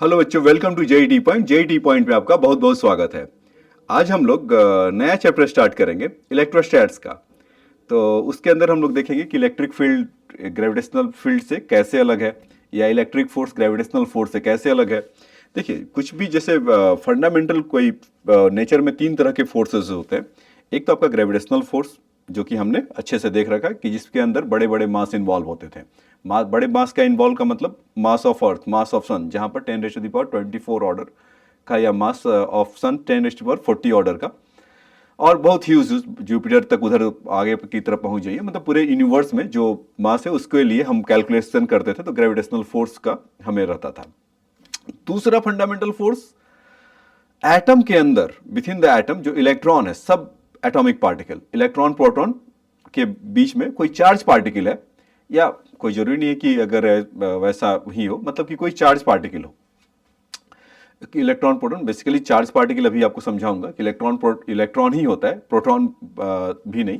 Hello बच्चों, welcome to JET point. JET point में आपका बहुत बहुत स्वागत है। आज हम लोग नया चैप्टर स्टार्ट करेंगे इलेक्ट्रोस्टैट्स का। तो उसके अंदर हम लोग देखेंगे कि इलेक्ट्रिक फील्ड ग्रेविटेशनल फील्ड से कैसे अलग है, या इलेक्ट्रिक फोर्स ग्रेविटेशनल फोर्स से कैसे अलग है। देखिए, कुछ भी जैसे फंडामेंटल कोई नेचर में तीन तरह के फोर्सेस होते हैं। एक तो आपका ग्रेविटेशनल फोर्स, जो कि हमने अच्छे से देख रखा है कि जिसके अंदर बड़े बड़े मास इन्वॉल्व होते थे। बड़े मास का इन्वॉल्व का मतलब mass of earth, mass of सन, जहां पर 10⁻24 ऑर्डर का, या मास ऑफ सन 10⁻40 ऑर्डर का। और बहुत ह्यूज जुपिटर तक उधर आगे की तरफ पहुंच जाइए, मतलब पूरे यूनिवर्स में जो मास है उसके लिए हम कैलकुलेशन करते थे, तो ग्रेविटेशनल फोर्स का हमें रहता था। दूसरा फंडामेंटल फोर्स एटम के अंदर, विथ इन द एटम जो इलेक्ट्रॉन है, सब एटॉमिक पार्टिकल, इलेक्ट्रॉन प्रोटॉन के बीच में कोई चार्ज पार्टिकल है, या कोई जरूरी नहीं है कि अगर वैसा ही हो, मतलब कि कोई चार्ज पार्टिकल हो। Electron proton basically charge particle अभी आपको समझाऊंगा कि इलेक्ट्रॉन ही होता है, प्रोटॉन भी नहीं।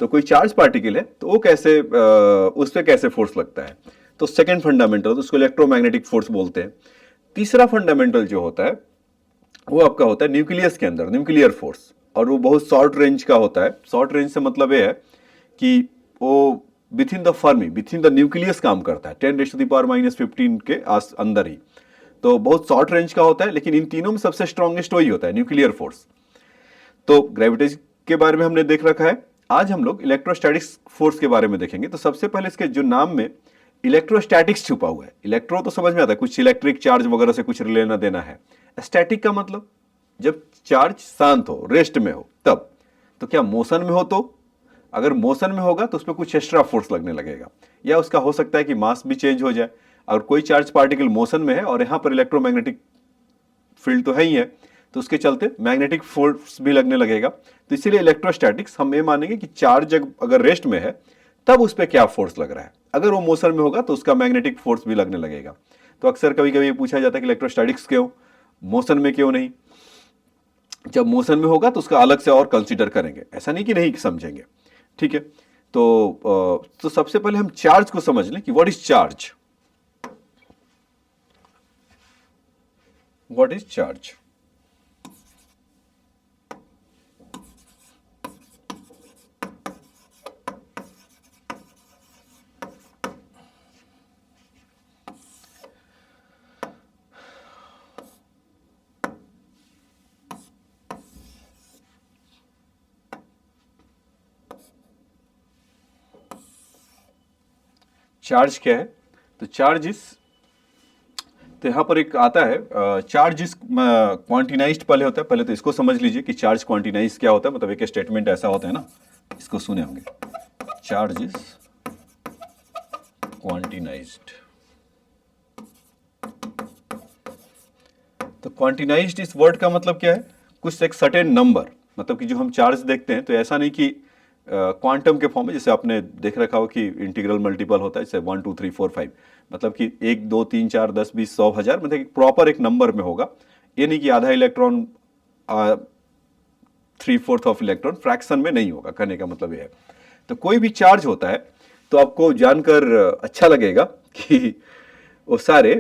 तो कोई चार्ज पार्टिकल है तो वो कैसे, उस पर कैसे फोर्स लगता है। तो सेकेंड फंडामेंटल, तो उसको इलेक्ट्रोमैग्नेटिक फोर्स बोलते हैं। तीसरा फंडामेंटल जो होता है वो आपका होता है न्यूक्लियस के अंदर, न्यूक्लियर फोर्स। और वो बहुत शॉर्ट रेंज का होता है। शॉर्ट रेंज से मतलब ये है कि वो with in the Fermi, with in the nucleus काम करता है, 10⁻⁻15 के अंदर ही। तो बहुत शॉर्ट रेंज का होता है, लेकिन इन तीनों में सबसे स्ट्रॉन्गेस्ट वही होता है, न्यूक्लियर फोर्स। तो ग्रेविटी के बारे में हमने देख रखा है। आज हम लोग इलेक्ट्रोस्टैटिक्स फोर्स के बारे में देखेंगे। तो सबसे पहले इसके जो नाम में इलेक्ट्रोस्टैटिक्स छुपा हुआ है। इलेक्ट्रो तो समझ में आता है, कुछ इलेक्ट्रिक चार्ज वगैरह से कुछ लेना देना है। स्टैटिक का मतलब जब चार्ज शांत हो, रेस्ट में हो, तब। तो क्या मोशन में हो? तो अगर मोशन में होगा तो उस पर कुछ एक्स्ट्रा फोर्स लगने लगेगा, या उसका हो सकता है कि मास भी चेंज हो जाए। अगर कोई चार्ज पार्टिकल मोशन में है और यहां पर इलेक्ट्रोमैग्नेटिक फील्ड तो है ही है, तो उसके चलते मैग्नेटिक फोर्स भी लगने लगेगा। तो इसीलिए इलेक्ट्रोस्टैटिक्स हम ये मानेंगे कि चार्ज अगर रेस्ट में है तब उस पर क्या फोर्स लग रहा है। अगर वो मोशन में होगा तो उसका मैग्नेटिक फोर्स भी लगने लगेगा। तो अक्सर कभी कभी पूछा जाता है कि इलेक्ट्रोस्टैटिक्स क्यों, मोशन में क्यों नहीं। जब मोशन में होगा तो उसका अलग से और कंसीडर करेंगे, ऐसा नहीं कि नहीं समझेंगे। ठीक है। तो सबसे पहले हम चार्ज को समझ लें कि what is charge. What is charge? Charge क्या है? तो चार्ज इज, तो यहां पर एक आता है चार्ज इज क्वांटिनाइज्ड पहले होता है। पहले तो इसको समझ लीजिए कि चार्ज क्वांटिनाइज क्या होता है। मतलब एक स्टेटमेंट ऐसा होता है ना, इसको सुने होंगे, चार्ज इज क्वांटिनाइज्ड। तो क्वांटिनाइज्ड इस वर्ड का मतलब क्या है? कुछ एक सर्टेन नंबर, मतलब कि जो हम चार्ज देखते हैं तो ऐसा नहीं कि क्वांटम के फॉर्म में, जैसे आपने देख रखा हो कि इंटीग्रल मल्टीपल होता है, जैसे 1 2 3 4 5, मतलब कि 1 2 3 4 10 20 100 1000, मतलब प्रॉपर एक नंबर में होगा। ये नहीं कि आधा इलेक्ट्रॉन 3/4 ऑफ इलेक्ट्रॉन फ्रैक्शन में नहीं होगा। कहने का मतलब ये है। तो कोई भी चार्ज होता है तो आपको जानकर अच्छा लगेगा कि वो सारे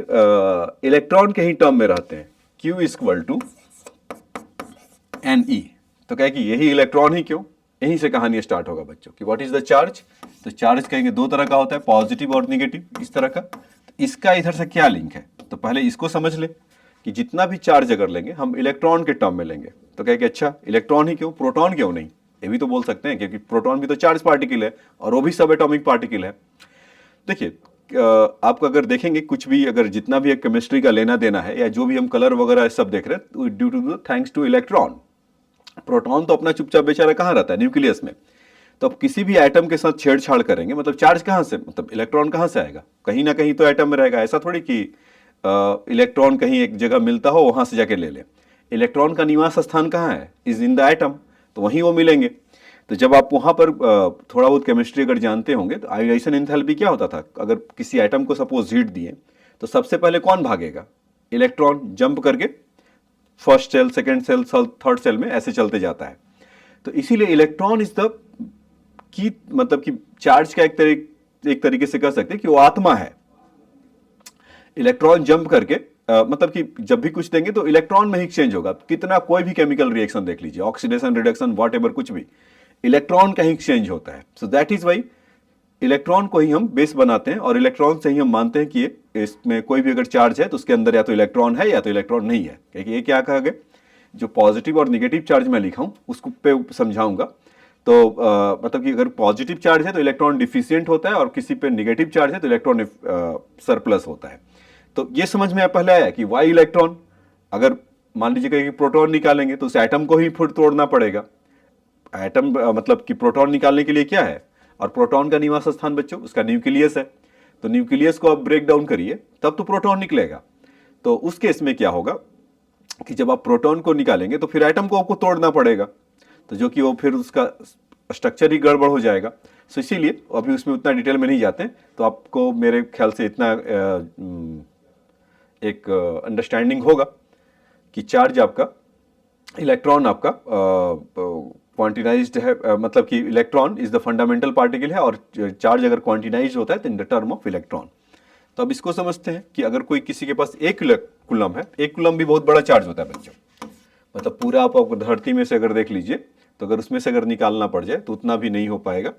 इलेक्ट्रॉन के ही टर्म में रहते हैं। Q equal to N E. तो कहे कि यही इलेक्ट्रॉन ही क्यों, यहीं से कहानी स्टार्ट होगा बच्चों कि व्हाट इज द चार्ज। तो चार्ज कहेंगे दो तरह का होता है, पॉजिटिव और निगेटिव, इस तरह का। तो इसका इधर से क्या लिंक है, तो पहले इसको समझ ले कि जितना भी चार्ज अगर लेंगे हम इलेक्ट्रॉन के टर्म में लेंगे। तो कहे कि अच्छा इलेक्ट्रॉन ही क्यों, प्रोटॉन क्यों नहीं? ये भी तो बोल सकते हैं, क्योंकि प्रोटॉन भी तो चार्ज पार्टिकल है और वो भी सब एटॉमिक पार्टिकल है। देखिए, आप अगर देखेंगे कुछ भी, अगर जितना भी केमिस्ट्री का लेना देना है, या जो भी हम कलर वगैरह सब देख रहे हैं, due to thanks to electron. Proton तो अपना चुपचाप बेचारा कहाँ रहता है, न्यूक्लियस में। तो अब किसी भी एटम के साथ छेड़छाड़ करेंगे, मतलब चार्ज कहाँ से, मतलब इलेक्ट्रॉन कहाँ से आएगा? कहीं ना कहीं तो एटम में रहेगा। ऐसा थोड़ी कि इलेक्ट्रॉन कहीं एक जगह मिलता हो वहां से जाके ले ले। इलेक्ट्रॉन का निवास स्थान कहाँ है? Is in the atom. तो वहीं वो मिलेंगे। तो जब आप वहां पर थोड़ा बहुत केमिस्ट्री अगर जानते होंगे, तो आयोनाइजेशन एंथैल्पी क्या होता था? अगर किसी एटम को सपोज हीट दिए तो सबसे पहले कौन भागेगा? इलेक्ट्रॉन जंप करके first cell, second cell, third cell में ऐसे चलते जाता है। तो इसीलिए इलेक्ट्रॉन इज द की, मतलब कि चार्ज का एक तरीके से कह सकते हैं कि वो आत्मा है। इलेक्ट्रॉन जंप करके मतलब कि जब भी कुछ देंगे तो इलेक्ट्रॉन में ही एक्सचेंज होगा। कितना कोई भी केमिकल रिएक्शन देख लीजिए, ऑक्सीडेशन, रिडक्शन, व्हाटएवर, कुछ भी इलेक्ट्रॉन का ही एक्सचेंज होता है। So that is why electron को ही हम बेस बनाते हैं और इलेक्ट्रॉन से ही हम मानते हैं कि इसमें कोई भी अगर चार्ज है तो उसके अंदर या तो इलेक्ट्रॉन है या तो इलेक्ट्रॉन नहीं है। क्योंकि ये क्या कहा गया, जो पॉजिटिव और निगेटिव चार्ज मैं लिखा हूं उसको पे समझाऊंगा। तो मतलब कि अगर पॉजिटिव चार्ज है तो इलेक्ट्रॉन डिफिशियंट होता है और किसी पे निगेटिव चार्ज है तो इलेक्ट्रॉन सरप्लस होता है। तो ये समझ में पहले आया कि वाई इलेक्ट्रॉन, अगर मान लीजिए कि प्रोटॉन निकालेंगे तो उस एटम को ही फिर तोड़ना पड़ेगा। एटम मतलब कि प्रोटॉन निकालने के लिए क्या है, और प्रोटॉन का निवास स्थान बच्चों उसका न्यूक्लियस है। तो न्यूक्लियस को आप ब्रेक डाउन करिए तब तो प्रोटॉन निकलेगा। तो उस केस में क्या होगा कि जब आप प्रोटॉन को निकालेंगे तो फिर एटम को आपको तोड़ना पड़ेगा, तो जो कि वो फिर उसका स्ट्रक्चर ही गड़बड़ हो जाएगा। सो इसीलिए अभी उसमें उतना डिटेल में नहीं जाते, तो आपको मेरे ख्याल से इतना एक अंडरस्टैंडिंग होगा कि चार्ज आपका, इलेक्ट्रॉन आपका क्वांटिनाइज्ड है, मतलब कि electron is the fundamental particle है और चार्ज अगर क्वांटिनाइज्ड होता है तो इन द टर्म ऑफ इलेक्ट्रॉन। तो अब इसको समझते हैं कि अगर कोई किसी के पास 1 कूलम है, 1 कूलम भी बहुत बड़ा चार्ज होता है बच्चों। मतलब पूरा आप धरती में से अगर देख लीजिए तो अगर उसमें से अगर निकालना पड़ जाए तो उतना भी नहीं हो पाएगा।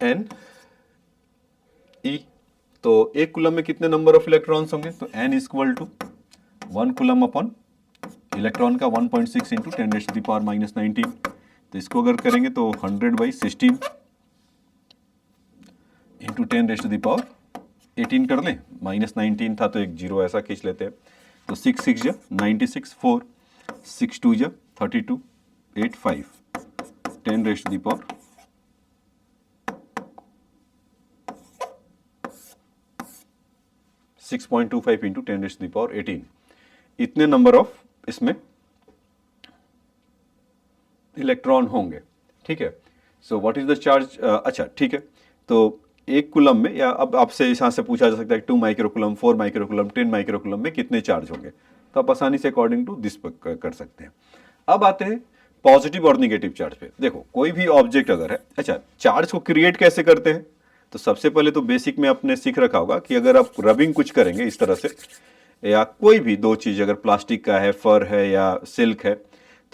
एन ई, तो 1 कूलम में कितने नंबर ऑफ इलेक्ट्रॉन्स होंगे, तो N equal to 1 coulomb upon electron का 1.6 इंटू 10⁻⁻19। तो इसको अगर करेंगे तो 100/16 इंटू 10⁻18 कर लें, -19 था तो एक जीरो ऐसा खींच लेते हैं। तो 6 6 जा 96, 4 6 2 जा 32, 8 5 10⁻6.25 इंटू 10⁻18 इतने नंबर ऑफ इसमें इलेक्ट्रॉन होंगे। ठीक है, so what is the charge. अच्छा ठीक है, तो 1 कूलम में, या अब आपसे यहाँ से पूछा जा सकता है 2 माइक्रोकूलम, 4 माइक्रोकूलम, 10 माइक्रोकूलम में कितने चार्ज होंगे, तो आप आसानी से अकॉर्डिंग टू दिस कर सकते हैं। अब आते हैं पॉजिटिव और निगेटिव चार्ज पे। देखो कोई भी ऑब्जेक्ट अगर है, अच्छा चार्ज को क्रिएट कैसे करते हैं, तो सबसे पहले तो बेसिक में आपने सीख रखा होगा कि अगर आप रबिंग कुछ करेंगे इस तरह से, या कोई भी दो चीज अगर प्लास्टिक का है, फर है या सिल्क है,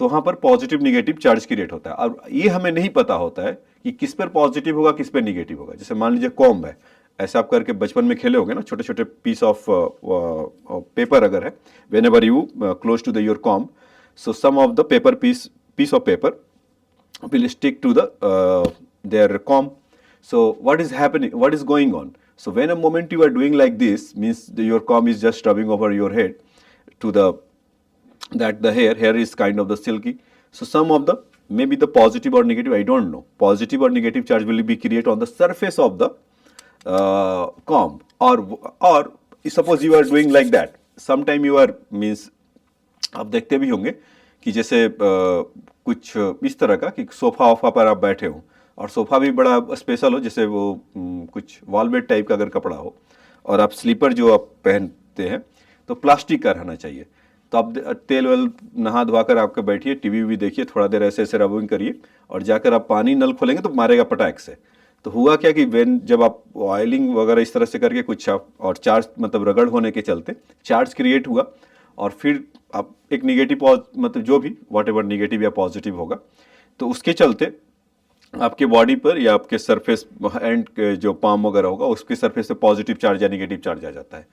तो वहां पर पॉजिटिव निगेटिव चार्ज क्रिएट होता है। और ये हमें नहीं पता होता है कि किस पर पॉजिटिव होगा किस पर निगेटिव होगा। जैसे मान लीजिए कॉम्ब है, ऐसा आप करके बचपन में खेले होंगे ना, छोटे छोटे पीस ऑफ पेपर अगर है, whenever you close to the your comb, so some of the paper piece of paper will stick to the their comb. So what is happening, what is going on, so when a moment you are doing like this means your comb is just rubbing over your head to the that the hair is kind of the silky, so some of the maybe the positive or negative, I don't know, positive or negative charge will be created on the surface of the comb, or suppose you are doing like that, sometime you are means आप देखते भी होंगे कि जैसे कुछ इस तरह का कि सोफा वोफा पर आप बैठे हो और सोफा भी बड़ा स्पेशल हो, जैसे वो कुछ वॉलवेट टाइप का अगर कपड़ा हो, और आप स्लीपर जो आप पहनते हैं तो प्लास्टिक का रहना चाहिए। तो आप तेल वेल नहा धोआ कर आपके बैठिए, टीवी भी देखिए, थोड़ा देर ऐसे ऐसे रबिंग करिए, और जाकर आप पानी नल खोलेंगे तो मारेगा पटाख से। तो हुआ क्या कि वेन जब आप ऑयलिंग वगैरह इस तरह से करके कुछ आप, और चार्ज मतलब रगड़ होने के चलते चार्ज क्रिएट हुआ, और फिर आप एक निगेटिव मतलब जो भी वॉट एवर निगेटिव या पॉजिटिव होगा, तो उसके चलते आपके बॉडी पर या आपके सरफेस एंड जो पाम वगैरह होगा उसके सरफेस पे पॉजिटिव चार्ज या निगेटिव चार्ज आ जाता है।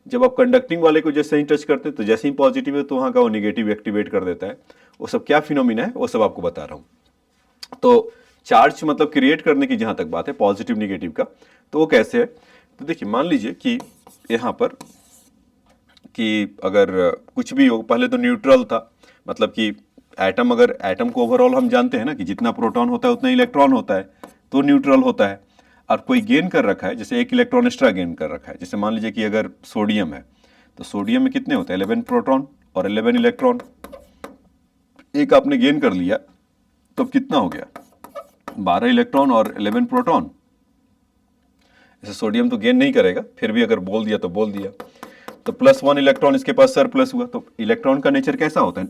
जब आप कंडक्टिंग वाले को जैसे ही टच करते हैं तो जैसे ही पॉजिटिव है तो वहाँ का वो निगेटिव एक्टिवेट कर देता है। वो सब क्या फिनोमिना है वो सब आपको बता रहा हूँ। तो चार्ज मतलब क्रिएट करने की जहाँ तक बात है पॉजिटिव निगेटिव का, तो वो कैसे है, तो देखिए मान लीजिए कि यहाँ पर कि अगर कुछ भी हो, पहले तो न्यूट्रल था, मतलब कि एटम, अगर एटम को ओवरऑल हम जानते हैं ना कि जितना प्रोटॉन होता है उतना इलेक्ट्रॉन होता है, तो न्यूट्रल होता है। और कोई गेन कर रखा है, जैसे 1 इलेक्ट्रॉन एक्स्ट्रा गेन कर रखा है, जैसे मान लीजिए कि अगर सोडियम है तो सोडियम में कितने होते हैं 11 प्रोटॉन और 11 इलेक्ट्रॉन, एक आपने गेन कर लिया तो अब कितना हो गया 12 इलेक्ट्रॉन और 11 प्रोटॉन। जैसे सोडियम तो गेन नहीं करेगा, फिर भी अगर बोल दिया तो बोल दिया, तो +1 इलेक्ट्रॉन इसके पास सरप्लस हुआ। तो इलेक्ट्रॉन का नेचर कैसा होता है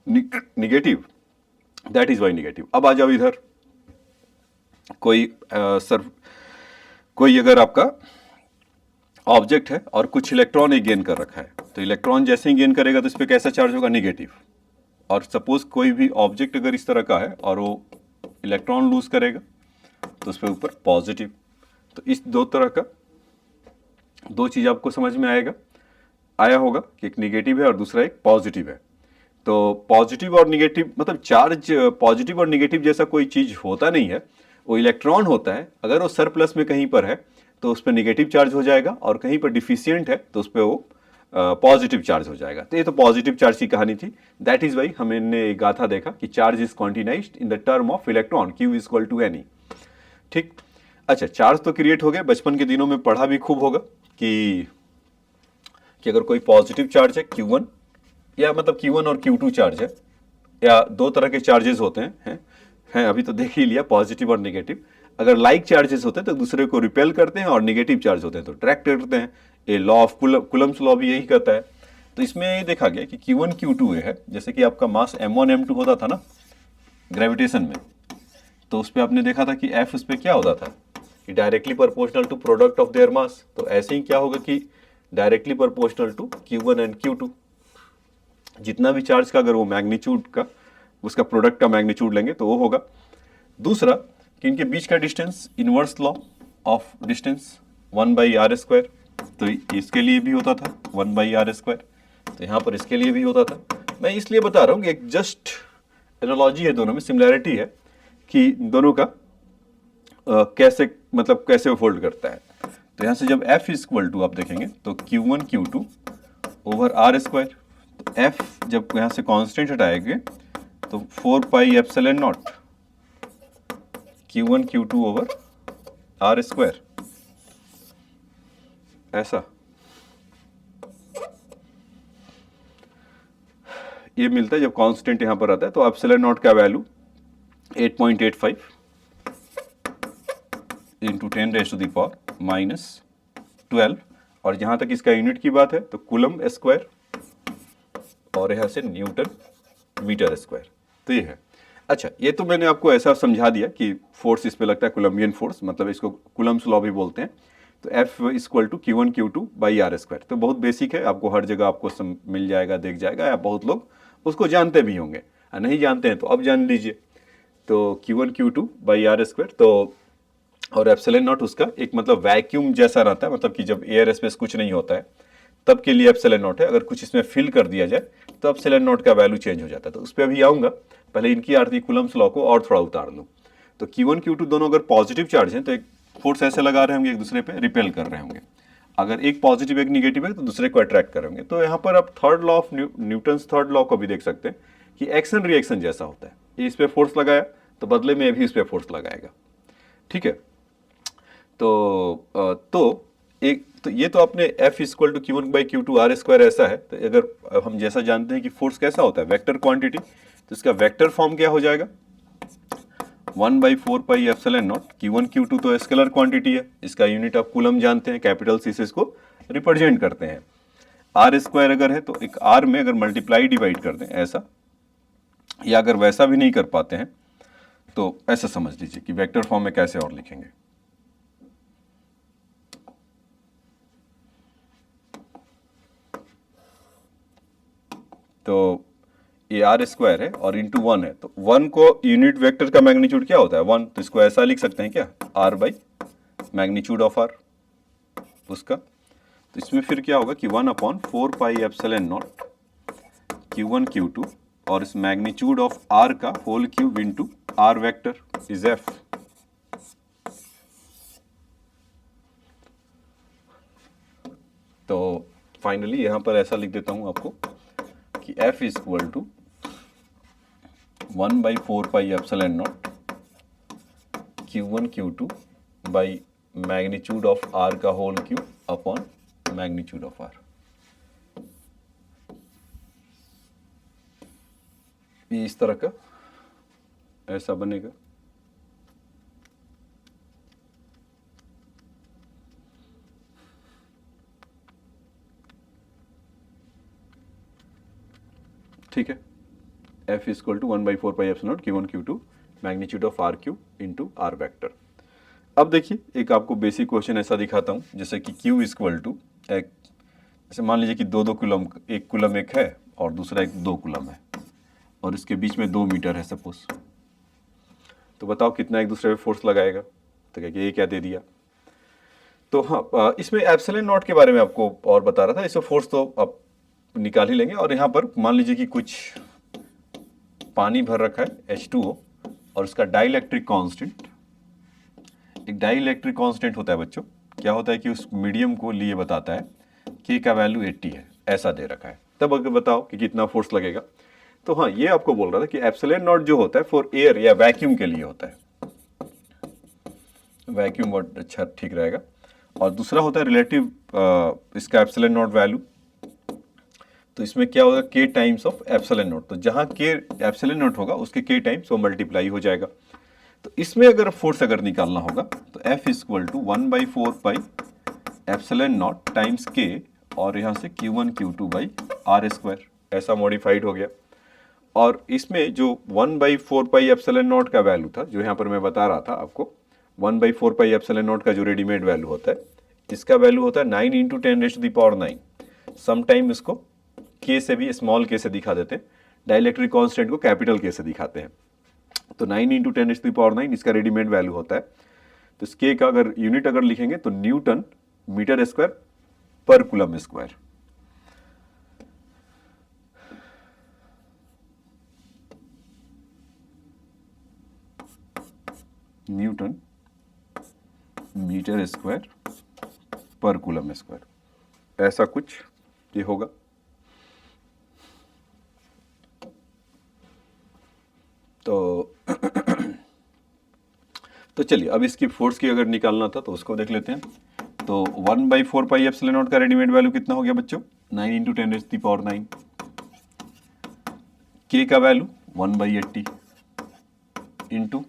negative, that is why negative. अब आ जाओ इधर, कोई अगर आपका ऑब्जेक्ट है और कुछ इलेक्ट्रॉन एक गेन कर रखा है, तो इलेक्ट्रॉन जैसे ही गेन करेगा तो इस पर कैसा चार्ज होगा, निगेटिव। और सपोज कोई भी ऑब्जेक्ट अगर इस तरह का है और वो इलेक्ट्रॉन लूज करेगा तो उस पर ऊपर पॉजिटिव। तो इस दो तरह का दो चीज़ आपको समझ में आया होगा कि एक निगेटिव है और दूसरा एक पॉजिटिव है। तो पॉजिटिव और निगेटिव मतलब चार्ज पॉजिटिव और निगेटिव जैसा कोई चीज़ होता नहीं है, वो इलेक्ट्रॉन होता है। अगर वो सरप्लस में कहीं पर है तो उस पर निगेटिव चार्ज हो जाएगा और कहीं पर डिफिशियंट है तो उस पर वो पॉजिटिव चार्ज हो जाएगा। तो ये तो पॉजिटिव चार्ज की कहानी थी। दैट इज वाई हमने एक गाथा देखा कि charge is quantized in the term of electron, Q is equal to NE। ठीक। अच्छा, चार्ज तो क्रिएट हो गए। बचपन के दिनों में पढ़ा भी खूब होगा कि अगर कोई पॉजिटिव चार्ज है Q1 या मतलब Q1 और Q2 चार्ज है, या दो तरह के चार्जेस होते हैं अभी तो देख ही लिया, पॉजिटिव और नेगेटिव। अगर लाइक चार्जेस होते हैं तो दूसरे को रिपेल करते हैं और नेगेटिव चार्ज होते हैं तो अट्रैक्ट करते हैं। ये लॉ ऑफ कूलम्स लॉ भी यही कहता है। तो इसमें ये देखा गया कि Q1 Q2 है, जैसे कि आपका मास M1 M2 होता था ना ग्रेविटेशन में, तो उस पर आपने देखा था कि F उस पर क्या होता था कि directly proportional to product of their mass. तो ऐसे ही क्या होगा कि directly proportional to Q1 and Q2। जितना भी चार्ज का अगर वो मैग्नीट्यूड का उसका प्रोडक्ट का मैग्नीट्यूड लेंगे तो वो होगा। दूसरा कि इनके बीच का distance, inverse law of distance 1/r²। तो इसके लिए भी होता था 1/r²। तो यहाँ पर इसके लिए भी होता था। मैं इसलिए बता रहा हूँ कि एक जस्ट एनालॉजी है, दोनों में सिमिलैरिटी है कि दोनों का कैसे मतलब कैसे फोल्ड करता है। तो यहाँ से जब F इज इक्वल टू आप देखेंगे तो Q1 Q2 ओवर R²। तो F जब यहाँ से कांस्टेंट हटाएंगे तो 4πε0 Q1 Q2 ओवर R², ऐसा ये मिलता है जब कांस्टेंट यहां पर आता है। तो ε0 का वैल्यू 8.85 इंटू 10⁻⁻12। और जहां तक इसका यूनिट की बात है तो कूलम स्क्वायर और यहां से न्यूटन मीटर स्क्वायर। तो ये है। अच्छा, ये तो मैंने आपको ऐसा समझा दिया कि फोर्स इस पे लगता है कोलम्बियन फोर्स, मतलब इसको कूलम्स लॉ भी बोलते हैं। तो F equal to Q1 Q2 by R²। तो बहुत बेसिक है, आपको हर जगह आपको मिल जाएगा, देख जाएगा, या बहुत लोग उसको जानते भी होंगे, नहीं जानते हैं तो अब जान लीजिए। तो Q1 Q2 बाई R²। तो और ε0 उसका एक मतलब वैक्यूम जैसा रहता है, मतलब कि जब एयर स्पेस कुछ नहीं होता है तब के लिए ε0 है। अगर कुछ इसमें फिल कर दिया जाए तो ε0 का वैल्यू चेंज हो जाता है। तो उस पर अभी आऊंगा, पहले इनकी आरती कूलम्स लॉ को और थोड़ा उतार लूँ। तो Q1 Q2 दोनों अगर पॉजिटिव चार्ज हैं तो एक फोर्स ऐसे लगा रहे होंगे, एक दूसरे पे रिपेल कर रहे होंगे। अगर एक पॉजिटिव एक निगेटिव है तो दूसरे को अट्रैक्ट कर होंगे। तो यहाँ पर आप third law of Newton's third law को भी देख सकते हैं कि एक्शन रिएक्शन जैसा होता है। ये इस पर फोर्स लगाया तो बदले में भी इस पर फोर्स लगाएगा। ठीक है। तो ये तो अपने F equal to Q1 by Q2 R² ऐसा है। तो अगर हम जैसा जानते हैं कि फोर्स कैसा होता है, वेक्टर क्वांटिटी, तो इसका वेक्टर फॉर्म क्या हो जाएगा, 1/4πε0। Q1 Q2 तो स्केलर क्वांटिटी है, इसका यूनिट आप कूलम जानते हैं, कैपिटल C से इसको रिप्रेजेंट करते हैं। R² अगर है तो एक R में अगर मल्टीप्लाई डिवाइड कर दें ऐसा, या अगर वैसा भी नहीं कर पाते हैं तो ऐसा समझ लीजिए कि वेक्टर फॉर्म में कैसे और लिखेंगे। तो ये R² है और इंटू 1 है। तो 1 को यूनिट वेक्टर का मैग्नीट्यूड क्या होता है, 1। तो इसको ऐसा लिख सकते हैं क्या, R by magnitude of R उसका। तो इसमें फिर क्या होगा कि 1/4πε0 Q1 Q2 और इस मैग्नीट्यूड ऑफ R का whole cube into R vector is F। तो फाइनली यहां पर ऐसा लिख देता हूं आपको कि F is equal to 1/4πε0 Q1 Q2 by magnitude of R का whole cube upon magnitude of R। ये इस तरह का ऐसा बनेगा। ठीक है। F equal to 1/4πε0 Q1 Q2 magnitude of R cube into R vector. अब देखिए एक आपको बेसिक क्वेश्चन ऐसा दिखाता हूं, जैसे कि Q इक्वल टू अच्छा मान लीजिए कि दो दो कूलम, एक कूलम एक है और दूसरा एक 2 कूलम है और इसके बीच में 2 मीटर है सपोज, तो बताओ कितना एक दूसरे पे फोर्स लगाएगा। तो क्या ये क्या दे दिया। तो हाँ इसमें एप्सिलॉन नॉट के बारे में आपको और बता रहा था। इसमें फोर्स तो आप निकाल ही लेंगे। और यहाँ पर मान लीजिए कि कुछ पानी भर रखा है H2O और उसका डाइलेक्ट्रिक कांस्टेंट, एक डाइलेक्ट्रिक कांस्टेंट होता है बच्चों, क्या होता है कि उस मीडियम को लिए बताता है K का वैल्यू 80 है, ऐसा दे रखा है। तब अगर बताओ कि कितना फोर्स लगेगा। तो हाँ ये आपको बोल रहा था कि एप्सिलॉन नॉट जो होता है फॉर एयर या वैक्यूम के लिए होता है, वैक्यूम वर्ड अच्छा ठीक रहेगा। और दूसरा होता है रिलेटिव इसका एप्सिलॉन नॉट वैल्यू। तो इसमें क्या होगा, K times of epsilon not. तो जहां K एप्सिलॉन नॉट होगा उसके K टाइम्स वो मल्टीप्लाई हो जाएगा। तो इसमें अगर फोर्स अगर निकालना होगा तो F equal to 1/4 pi epsilon naught times K और यहाँ से Q1 Q2 by R square, ऐसा मॉडिफाइड हो गया। और इसमें जो 1/4 पाई एप्सिलॉन नॉट का वैल्यू था, जो यहाँ पर मैं बता रहा था आपको, 1/4 पाई एप्सिलॉन नॉट का जो रेडीमेड वैल्यू होता है, इसका वैल्यू होता है 9 × 10⁹ समटाइम इसको K से भी स्मॉल k से दिखा देते हैं, डाइलेक्ट्रिक कांस्टेंट को कैपिटल K से दिखाते हैं। तो 9 × 10⁹ इसका रेडीमेड वैल्यू होता है। तो इस K का अगर यूनिट अगर लिखेंगे तो newton metre square per coulomb square. Newton metre square per coulomb square, ऐसा कुछ ये होगा। तो चलिए अब इसकी फोर्स की अगर निकालना था तो उसको देख लेते हैं। तो 1/4 पाई एप्सिलॉन नॉट का रेडीमेड वैल्यू कितना हो गया बच्चों, 9 × 10⁹ K का वैल्यू 1/80 इंटू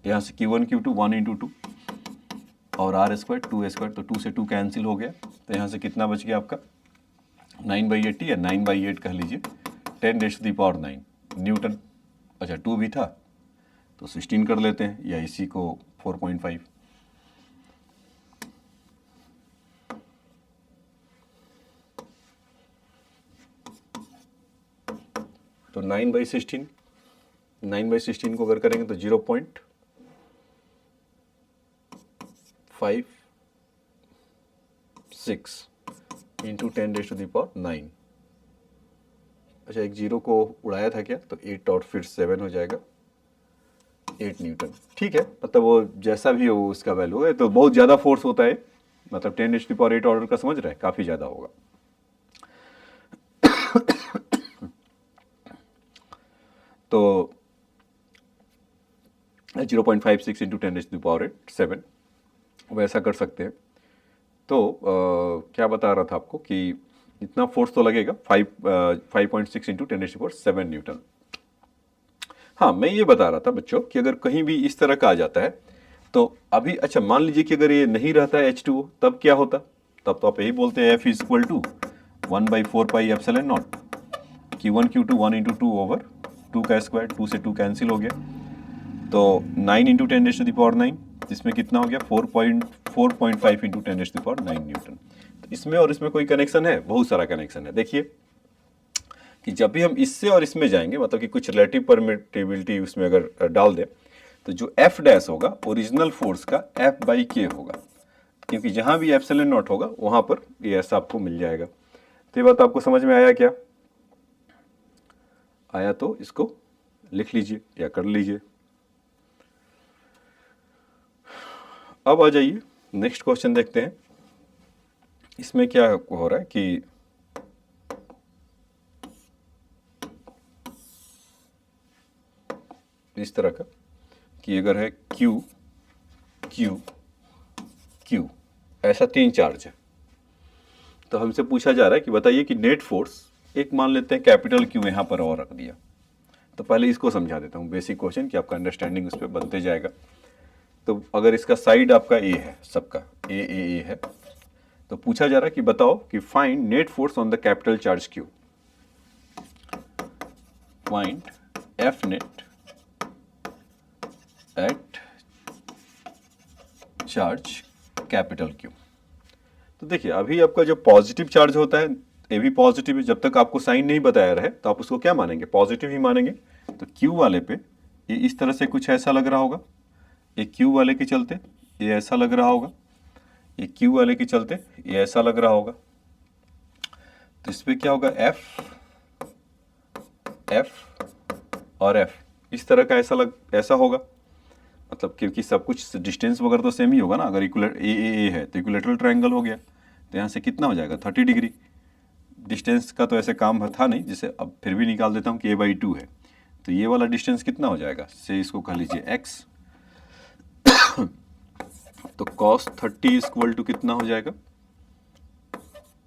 यहाँ से Q1 Q2 1 × 2 और R स्क्वायर 2 स्क्वायर, तो 2 से 2 कैंसिल हो गया। तो यहाँ से कितना बच गया आपका 9/80 या 9/8 कह लीजिए, 10⁹ न्यूटन। अच्छा 2 भी था तो 16 कर लेते हैं, या इसी को 4.5। तो 9/16 को अगर करेंगे तो 0.56 इंटू 10⁹ अच्छा एक जीरो को उड़ाया था क्या, तो 8 और फिर 7 हो जाएगा 8 न्यूटन। ठीक है, मतलब वो जैसा भी हो उसका वैल्यू है। तो बहुत ज़्यादा फोर्स होता है, मतलब 10⁸ ऑर्डर का, समझ रहे हैं, काफ़ी ज़्यादा होगा। तो 0.56 इंटू 10⁸ वैसा कर सकते हैं। तो क्या बता रहा था आपको कि इतना फोर्स तो लगेगा 5.6 इंटू 10⁻7 न्यूटन। हाँ मैं ये बता रहा था बच्चों कि अगर कहीं भी इस तरह का आ जाता है तो अभी, अच्छा मान लीजिए कि अगर ये नहीं रहता है H2O, तब क्या होता, तब तो आप यही बोलते हैं F equal to 1/4 pi epsilon naught Q1 Q2 1 × 2 over 2 का स्क्वायर, 2 से 2 कैंसिल हो गया। तो 9 × 10⁹, इसमें कितना हो गया 4.5 इंटू 10⁹ न्यूटन। तो इसमें और इसमें कोई कनेक्शन है, बहुत सारा कनेक्शन है। देखिए कि जब भी हम इससे और इसमें जाएंगे, मतलब कि कुछ रिलेटिव परमिटिविटी उसमें अगर डाल दें, तो जो F डैश होगा ओरिजिनल फोर्स का F/K होगा, क्योंकि जहां भी एप्सिलॉन नॉट होगा वहां पर ये ऐसा आपको मिल जाएगा। तो ये बात आपको समझ में आया क्या, आया तो इसको लिख लीजिए या कर लीजिए। अब आ जाइए नेक्स्ट क्वेश्चन देखते हैं। इसमें क्या हो रहा है कि इस तरह का कि अगर है Q Q Q, ऐसा 3 चार्ज है। तो हमसे पूछा जा रहा है कि बताइए कि नेट फोर्स, एक मान लेते हैं कैपिटल Q यहाँ पर और रख दिया। तो पहले इसको समझा देता हूँ, बेसिक क्वेश्चन, कि आपका अंडरस्टैंडिंग उस पर बनते जाएगा। तो अगर इसका साइड आपका ए है, सबका ए है, तो पूछा जा रहा है कि बताओ कि find net force on the capital charge Q। Find F net at charge capital Q। तो देखिए अभी आपका जो पॉजिटिव चार्ज होता है ये भी पॉजिटिव है, जब तक आपको साइन नहीं बताया रहे तो आप उसको क्या मानेंगे, पॉजिटिव ही मानेंगे। तो क्यू वाले पे ये इस तरह से कुछ ऐसा लग रहा होगा, ये क्यू वाले के चलते ये ऐसा लग रहा होगा, ये क्यू वाले के चलते ये ऐसा लग रहा होगा। तो इस पे क्या होगा, एफ एफ और एफ इस तरह का ऐसा होगा। मतलब क्योंकि सब कुछ डिस्टेंस वगैरह तो सेम ही होगा ना, अगर इक्वल ए है तो इक्विलेटरल ट्रायंगल हो गया। तो यहाँ से कितना हो जाएगा 30 डिग्री। डिस्टेंस का तो ऐसे काम था नहीं, जिसे अब फिर भी निकाल देता हूँ कि a/2 है। तो ये वाला डिस्टेंस कितना हो जाएगा, से इसको कह लीजिए x। तो cos 30 इक्वल टू कितना हो जाएगा,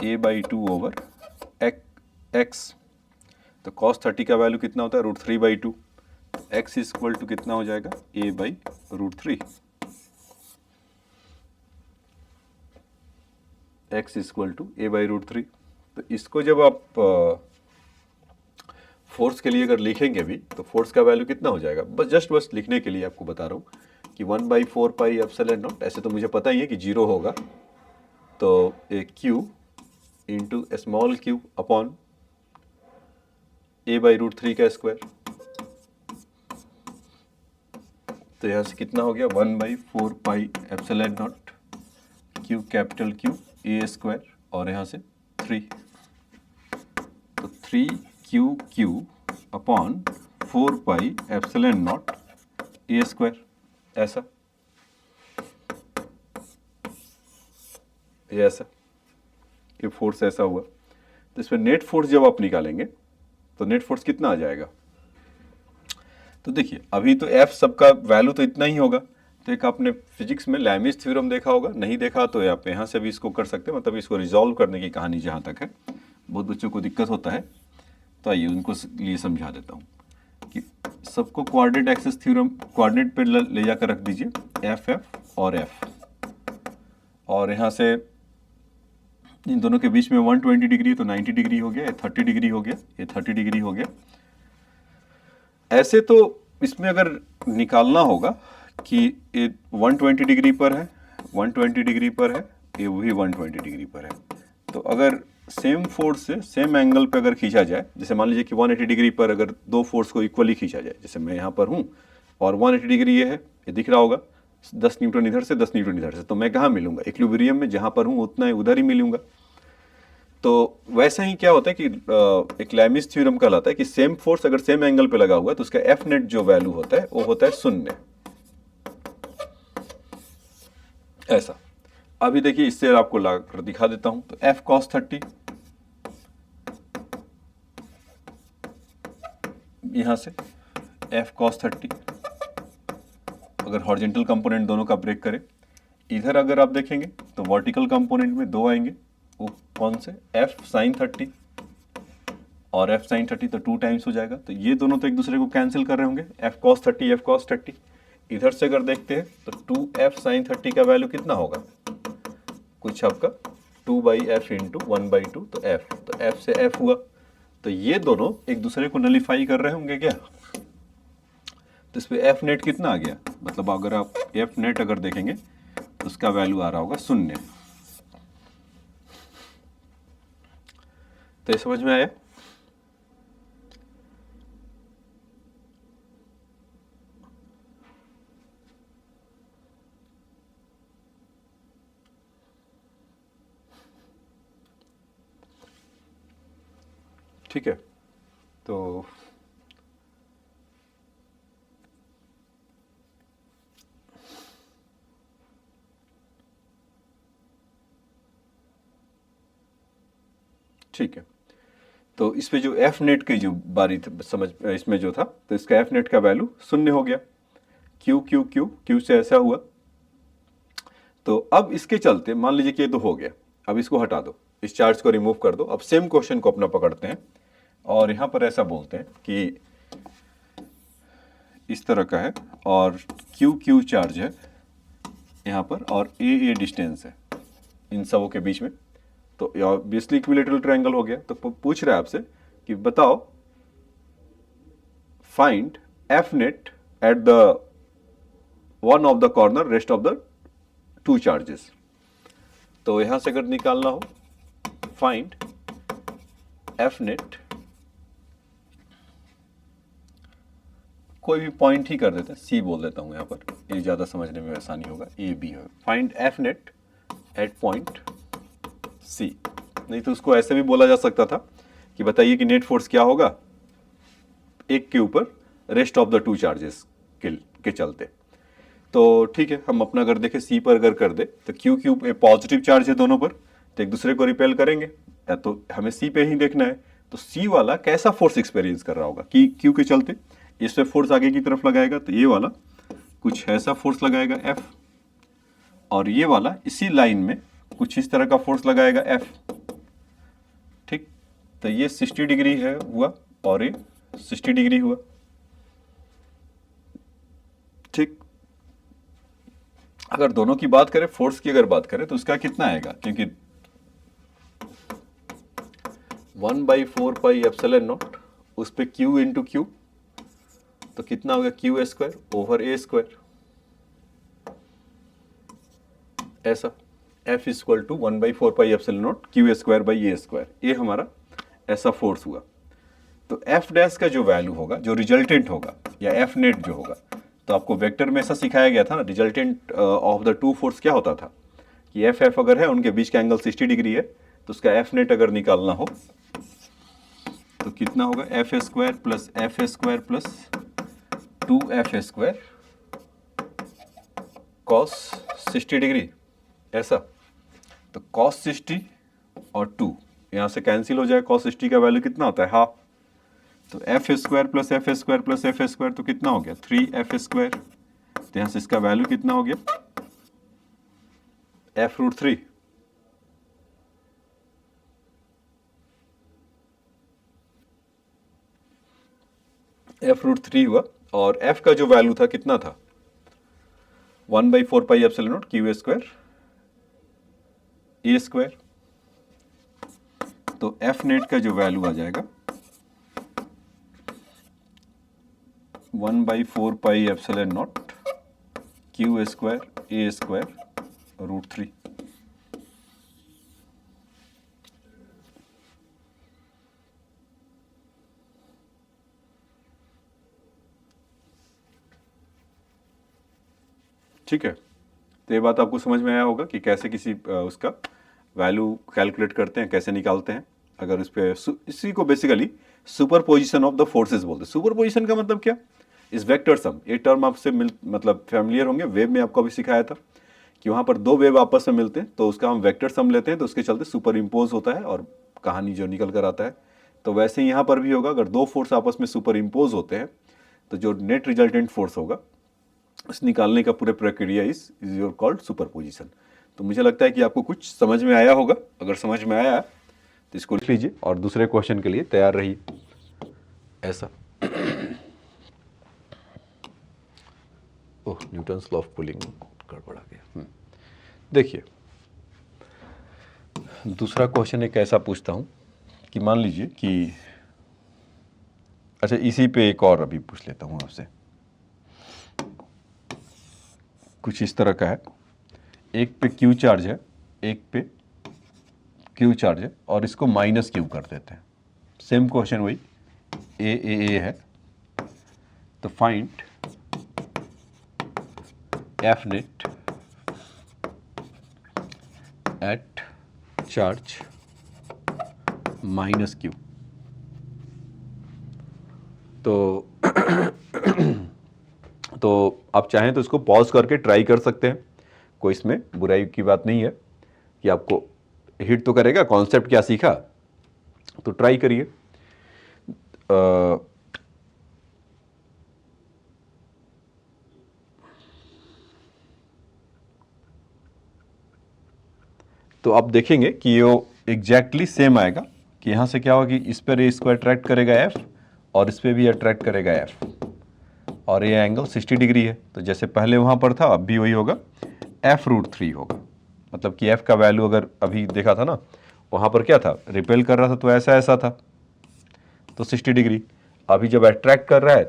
a/2 ओवर x। तो cos 30 का वैल्यू कितना होता है, √3/2। x इक्वल टू कितना हो जाएगा, a/√3। x equal to a/√3। तो इसको जब आप फोर्स के लिए अगर लिखेंगे भी तो फोर्स का वैल्यू कितना हो जाएगा, बस लिखने के लिए आपको बता रहा हूँ कि 1/4 पाई एप्सिलॉन नॉट। ऐसे तो मुझे पता ही है कि 0 होगा, तो A Q into small Q upon a/√3 का स्क्वायर। तो यहाँ से कितना हो गया, 1/4 pi epsilon naught Q capital Q A square और यहाँ से 3। तो 3QQ upon 4 pi epsilon not a square, ऐसा ये ऐसा, ये फोर्स ऐसा हुआ। तो इसमें नेट फोर्स जब आप निकालेंगे तो नेट फोर्स कितना आ जाएगा। तो देखिए अभी तो एफ सबका वैल्यू तो इतना ही होगा। तो एक आपने फिजिक्स में लैमिस थ्योरम देखा होगा, नहीं देखा तो आप यहाँ से भी इसको कर सकते हैं, मतलब इसको रिजॉल्व करने की कहानी जहाँ तक है। बहुत बच्चों को दिक्कत होता है, तो आइए उनको लिए समझा देता हूँ कि सबको कोऑर्डिनेट एक्सिस थ्योरम कोऑर्डिनेट पे ले जाकर रख दीजिए, एफ और एफ, और यहाँ से इन दोनों के बीच में 120 डिग्री, तो 90 डिग्री हो गया, ये 30 डिग्री हो गया, ये 30 डिग्री हो गया। ऐसे तो इसमें अगर निकालना होगा कि ये 120 डिग्री पर है, 120 डिग्री पर है, ये भी 120 डिग्री पर है। तो अगर सेम फोर्स से सेम एंगल पे अगर खींचा जाए, जैसे मान लीजिए कि 180 डिग्री पर अगर दो फोर्स को इक्वली खींचा जाए, जैसे मैं यहाँ पर हूँ और 180 डिग्री ये है, ये दिख रहा होगा, 10 न्यूटन इधर से 10 न्यूटन इधर से, तो मैं कहाँ मिलूंगा, इक्विलिब्रियम में जहाँ पर हूँ उतना ही उधर ही मिलूंगा। तो वैसा ही क्या होता है कि एक लैमिस थ्योरम कहलाता है कि सेम फोर्स अगर सेम एंगल पे लगा हुआ है तो उसका एफ नेट जो वैल्यू होता है वो होता है 0। ऐसा अभी देखिए इससे आपको लाकर दिखा देता हूं। तो एफ कॉस 30 यहां से एफ कॉस 30 अगर हॉरिजॉन्टल कंपोनेंट दोनों का ब्रेक करें, इधर अगर आप देखेंगे तो वर्टिकल कंपोनेंट में दो आएंगे, वो कौन से, एफ साइन 30 और एफ साइन 30, तो 2 टाइम्स हो जाएगा। तो ये दोनों तो एक दूसरे को कैंसिल कर रहे होंगे, एफ कॉस 30 एफ कॉस 30। इधर से अगर देखते हैं तो 2f साइन 30 का वैल्यू कितना होगा, कुछ आपका 2/f इंटू 1/2, तो f, तो f से f हुआ। तो ये दोनों एक दूसरे को नलीफाई कर रहे होंगे क्या। तो इस पे f नेट कितना आ गया, मतलब अगर आप f नेट अगर देखेंगे तो उसका वैल्यू आ रहा होगा 0। तो ये समझ में आया। ठीक है, तो ठीक है, तो इस पे जो एफ नेट की जो बारी समझ इसमें जो था, तो इसका एफ नेट का वैल्यू 0 हो गया। क्यू क्यू क्यू क्यू से ऐसा हुआ। तो अब इसके चलते मान लीजिए कि ये तो हो गया, अब इसको हटा दो, इस चार्ज को रिमूव कर दो। अब सेम क्वेश्चन को अपना पकड़ते हैं और यहाँ पर ऐसा बोलते हैं कि इस तरह का है और क्यू क्यू चार्ज है यहाँ पर और ए डिस्टेंस है इन सबों के बीच में। तो ऑब्वियसली इक्विलेटरल ट्रायंगल हो गया। तो पूछ रहा है आपसे कि बताओ find F net at the one of the corner rest of the 2 charges. तो यहां से अगर निकालना हो, फाइंड एफ नेट, कोई भी पॉइंट ही कर देते हैं, सी बोल देता हूं यहां पर, ये ज्यादा समझने में आसानी होगा, ए बी है। Find F net at point C. नहीं तो उसको ऐसे भी बोला जा सकता था कि बताइए कि नेट फोर्स क्या होगा एक के ऊपर rest of the two charges के चलते। तो ठीक है, हम अपना अगर देखें सी पर अगर कर दे तो क्यू क्यू पॉजिटिव चार्ज है दोनों पर, तो एक दूसरे को रिपेल करेंगे, या तो हमें सी पे ही देखना है। तो सी वाला कैसा फोर्स एक्सपीरियंस कर रहा होगा कि क्यू के चलते, इस पे फोर्स आगे की तरफ लगाएगा तो ये वाला कुछ ऐसा फोर्स लगाएगा एफ, और ये वाला इसी लाइन में कुछ इस तरह का फोर्स लगाएगा एफ। ठीक, तो ये 60 डिग्री है हुआ और ये 60 डिग्री हुआ। ठीक, अगर दोनों की बात करें, फोर्स की अगर बात करें तो उसका कितना आएगा, क्योंकि 1/4 पाई एप्सिलॉन नॉट उस पे Q इंटू क्यू, तो कितना होगा Q square over A square, ऐसा F equal to 1/4 pi epsilon naught Q square by A square, ये हमारा ऐसा फोर्स हुआ। तो F डैश का जो वैल्यू होगा, जो रिजल्टेंट होगा, या F नेट जो होगा, तो आपको वेक्टर में ऐसा सिखाया गया था ना, resultant of the two force क्या होता था कि एफ एफ अगर है, उनके बीच का एंगल 60 डिग्री है, तो उसका एफ नेट अगर निकालना हो तो कितना होगा, F square plus 2f square cos 60 degree, ऐसा। तो कॉस 60 और 2 यहाँ से कैंसिल हो जाए, कॉस 60 का वैल्यू कितना होता है, हाफ। तो F square plus F square तो कितना हो गया, 3f स्क्वायर। तो यहाँ से इसका वैल्यू कितना हो गया, f√3। f√3 हुआ, और f का जो वैल्यू था कितना था, 1/4 pi epsilon naught Q square ए स्क्वायर। तो f नेट का जो वैल्यू आ जाएगा 1/4 pi epsilon naught Q square ए स्क्वायर √3। ठीक है, तो ये बात आपको समझ में आया होगा कि कैसे किसी उसका वैल्यू कैलकुलेट करते हैं, कैसे निकालते हैं। अगर उस पे इसी को basically superposition of the forces बोलते हैं। सुपरपोजिशन का मतलब क्या, इस वेक्टर सम, ये टर्म आपसे मतलब फैमिलियर होंगे, वेव में आपको अभी सिखाया था कि वहाँ पर दो वेव आपस में मिलते हैं तो उसका हम वेक्टर सम लेते हैं, तो उसके चलते सुपर इम्पोज होता है और कहानी जो निकल कर आता है। तो वैसे ही यहाँ पर भी होगा, अगर दो फोर्स आपस में सुपर इम्पोज होते हैं तो जो नेट रिजल्टेंट फोर्स होगा उस निकालने का पूरे प्रक्रिया इज योर कॉल्ड सुपरपोजिशन। तो मुझे लगता है कि आपको कुछ समझ में आया होगा। अगर समझ में आया तो इसको लिख लीजिए और दूसरे क्वेश्चन के लिए तैयार रहिए। ऐसा ओह, न्यूटन्स लॉ ऑफ पुलिंग गड़बड़ा गया। देखिए, दूसरा क्वेश्चन एक ऐसा पूछता हूँ कि मान लीजिए कि, अच्छा इसी पे एक और अभी पूछ लेता हूँ आपसे। कुछ इस तरह का है, एक पे क्यू चार्ज है, एक पे क्यू चार्ज है, और इसको माइनस क्यू कर देते हैं। सेम क्वेश्चन वही, ए है। तो find F net eight charge minus Q. तो आप चाहें तो इसको पॉज करके ट्राई कर सकते हैं, कोई इसमें बुराई की बात नहीं है कि आपको हिट तो करेगा कॉन्सेप्ट क्या सीखा, तो ट्राई करिए। तो आप देखेंगे कि ये एग्जैक्टली सेम आएगा कि यहाँ से क्या होगा कि इस पर इसको अट्रैक्ट करेगा एफ और इस पर भी अट्रैक्ट करेगा एफ, और ये एंगल 60 डिग्री है। तो जैसे पहले वहाँ पर था अब भी वही होगा, f√3 होगा। मतलब कि f का वैल्यू अगर अभी देखा था ना, वहाँ पर क्या था, रिपेल कर रहा था तो ऐसा था, तो 60 डिग्री। अभी जब अट्रैक्ट कर रहा है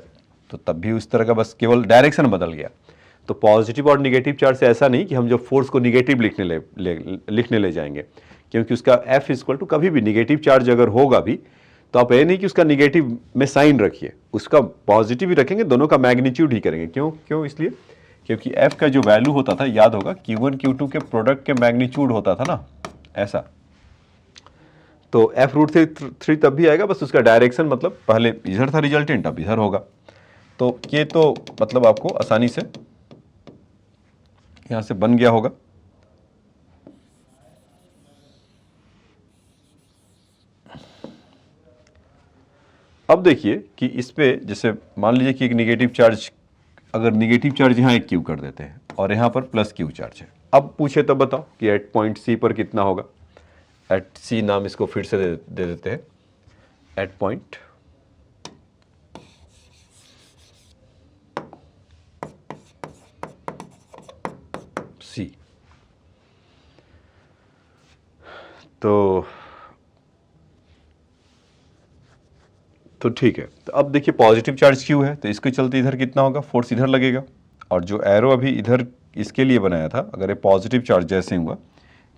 तो तब भी उस तरह का, बस केवल डायरेक्शन बदल गया। तो पॉजिटिव और निगेटिव चार्ज से ऐसा नहीं कि हम जो फोर्स को निगेटिव लिखने ले जाएंगे, क्योंकि उसका F इक्वल टू कभी भी निगेटिव चार्ज अगर होगा भी तो आप ये नहीं कि उसका निगेटिव में साइन रखिए, उसका पॉजिटिव ही रखेंगे, दोनों का मैग्नीट्यूड ही करेंगे। क्यों इसलिए क्योंकि F का जो वैल्यू होता था, याद होगा, Q1 Q2 के प्रोडक्ट के मैग्नीट्यूड होता था ना, ऐसा। तो F√3 तब भी आएगा, बस उसका डायरेक्शन मतलब पहले इधर था रिजल्टेंट, अब इधर होगा। तो ये तो मतलब आपको आसानी से यहां से बन गया होगा। अब देखिए कि इस पे जैसे मान लीजिए कि एक निगेटिव चार्ज, अगर निगेटिव चार्ज यहाँ एक क्यू कर देते हैं और यहाँ पर प्लस क्यू चार्ज है, अब पूछे तब बताओ कि एट पॉइंट सी पर कितना होगा। एट सी नाम इसको फिर से दे देते हैं, एट पॉइंट सी। तो ठीक है, तो अब देखिए पॉजिटिव चार्ज क्यू है, तो इसके चलते इधर कितना होगा, फोर्स इधर लगेगा। और जो एरो अभी इधर इसके लिए बनाया था, अगर ये पॉजिटिव चार्ज जैसे हुआ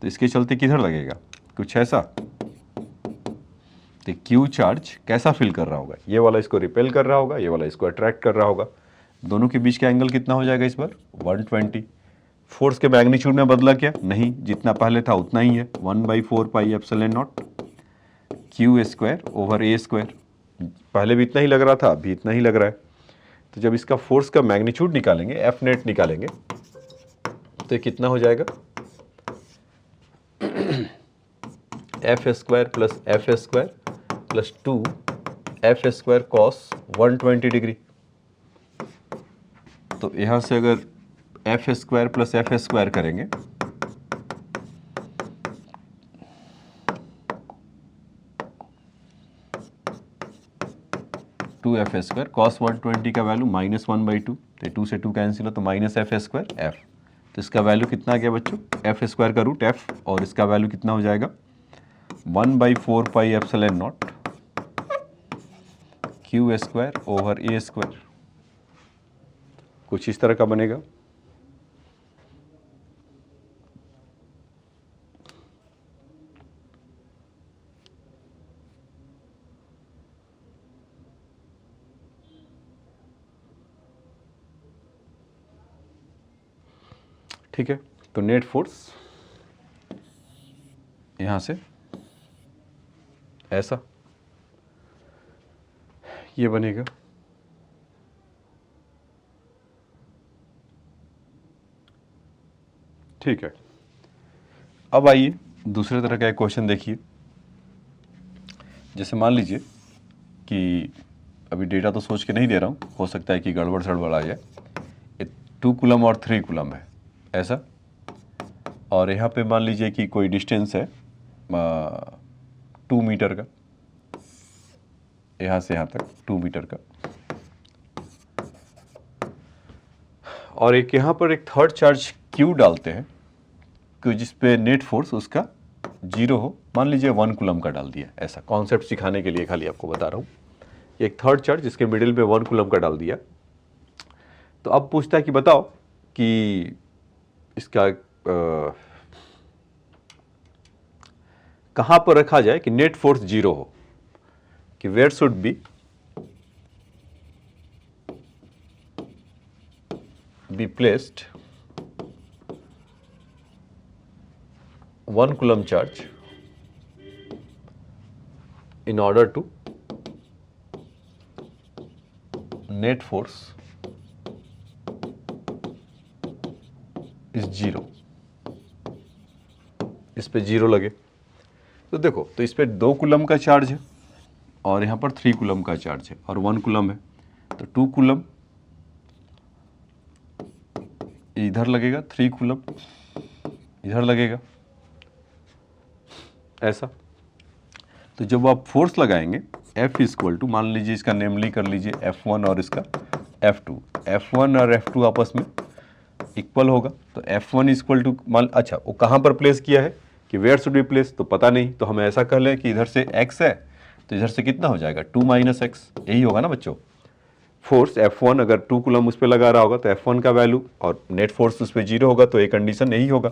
तो इसके चलते किधर लगेगा, कुछ ऐसा। तो क्यू चार्ज कैसा फील कर रहा होगा, ये वाला इसको रिपेल कर रहा होगा, ये वाला इसको अट्रैक्ट कर रहा होगा। दोनों के बीच का एंगल कितना हो जाएगा इस बार, 120। फोर्स के मैग्नीट्यूड में बदला क्या, नहीं, जितना पहले था उतना ही है, 1/4 pi epsilon naught Q square over A square. पहले भी इतना ही लग रहा था, अभी इतना ही लग रहा है। तो जब इसका फोर्स का मैग्नीट्यूड निकालेंगे, एफ नेट निकालेंगे, तो ये कितना हो जाएगा, F square plus F square plus 2 F square cos 120 degree. तो यहां से अगर F square plus F square करेंगे, टू एफ स्क्वायर कॉस 120 का वैल्यू -1/2, तो 2 से 2 कैंसिल हो तो माइनस एफ स्क्वायर एफ। तो इसका वैल्यू कितना आ गया बच्चों, एफ स्क्वायर का रूट एफ, और इसका वैल्यू कितना हो जाएगा 1/4 pi epsilon naught Q square over A square. कुछ इस तरह का बनेगा। ठीक है, तो नेट फोर्स यहां से ऐसा ये बनेगा। ठीक है, अब आइए दूसरे तरह का एक क्वेश्चन देखिए। जैसे मान लीजिए कि अभी डेटा तो सोच के नहीं दे रहा हूँ, हो सकता है कि गड़बड़ सड़बड़ आ जाए। 2 कूलम और 3 कूलम है ऐसा, और यहाँ पे मान लीजिए कि कोई डिस्टेंस है 2 मीटर का, यहाँ से यहाँ तक 2 मीटर का, और एक यहाँ पर एक थर्ड चार्ज क्यू डालते हैं कि जिस पे नेट फोर्स उसका 0 हो। मान लीजिए 1 कूलम का डाल दिया, ऐसा कॉन्सेप्ट सिखाने के लिए खाली आपको बता रहा हूँ। एक थर्ड चार्ज जिसके मिडिल में 1 कूलम का डाल दिया। तो अब पूछता है कि बताओ कि इसका कहां पर रखा जाए कि नेट फोर्स 0 हो, कि where should be placed 1 coulomb charge in order to net force is 0, इस पे 0 लगे। तो देखो, तो इस पे 2 कूलम का चार्ज है और यहाँ पर 3 कूलम का चार्ज है और 1 कूलम है, तो 2 कूलम इधर लगेगा, 3 कूलम इधर लगेगा, ऐसा। तो जब आप फोर्स लगाएंगे F इक्वल टू, मान लीजिए इसका नेमली कर लीजिए F1 और इसका F2, F1 और F2 आपस में इक्वल होगा। तो F1 इक्वल टू मान, अच्छा वो कहाँ पर प्लेस किया है कि वेयर शुड बी प्लेस, तो पता नहीं, तो हम ऐसा कर लें कि इधर से x है तो इधर से कितना हो जाएगा 2 - x, यही होगा ना बच्चों। फोर्स F1 अगर 2 कूलम उस पर लगा रहा होगा तो F1 का वैल्यू, और नेट फोर्स उस पर 0 होगा, तो ये कंडीशन यही होगा।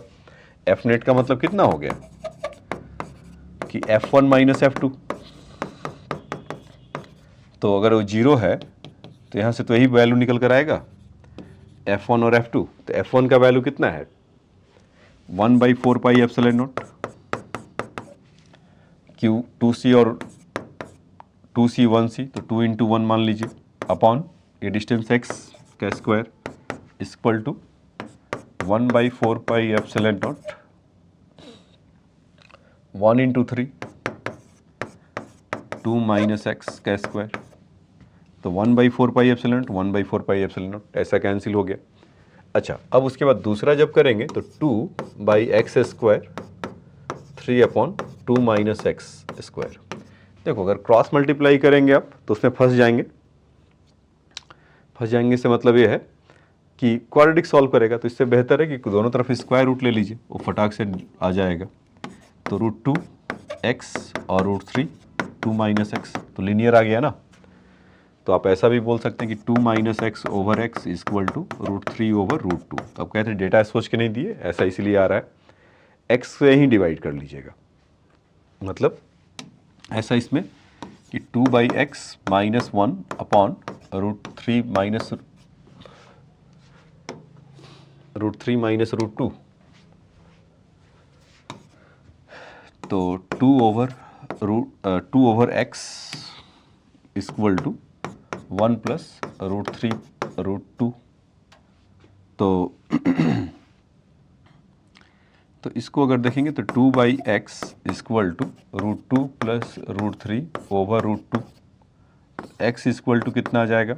F नेट का मतलब कितना हो गया कि F1 माइनस F2। तो अगर वो 0 है तो यहाँ से तो यही वैल्यू निकल कर आएगा, F1 और F2। तो F1 का वैल्यू कितना है 1/4 pi epsilon naught Q 2C और 2C 1C, तो 2 इंटू 1 मान लीजिए, अपॉन ये डिस्टेंस x का square equal to 1/4 pi epsilon naught 1 into 3 2 minus X का स्क्वायर। तो 1/4 pi epsilon naught 1/4 pi epsilon naught ऐसा कैंसिल हो गया। अच्छा, अब उसके बाद दूसरा जब करेंगे तो 2/x square 3/2 minus x square. देखो अगर क्रॉस मल्टीप्लाई करेंगे आप तो उसमें फंस जाएंगे से मतलब ये है कि क्वाड्रेटिक सॉल्व करेगा, तो इससे बेहतर है कि दोनों तरफ स्क्वायर रूट ले लीजिए, वो फटाक से आ जाएगा। तो √2x और √3 2 माइनस एक्स, तो लीनियर आ गया ना। तो आप ऐसा भी बोल सकते हैं कि 2 minus X over X equal to √3 over √2। तो आप कहते हैं डेटा सोच के नहीं दिए, ऐसा इसलिए आ रहा है, एक्स से ही डिवाइड कर लीजिएगा। मतलब ऐसा इसमें कि 2/x माइनस 1 अपॉन √3 माइनस √2। तो 2 over x equal to 1 plus √3 तो इसको अगर देखेंगे तो 2/x equal to √2 plus √3 over √2। x equal to कितना आ जाएगा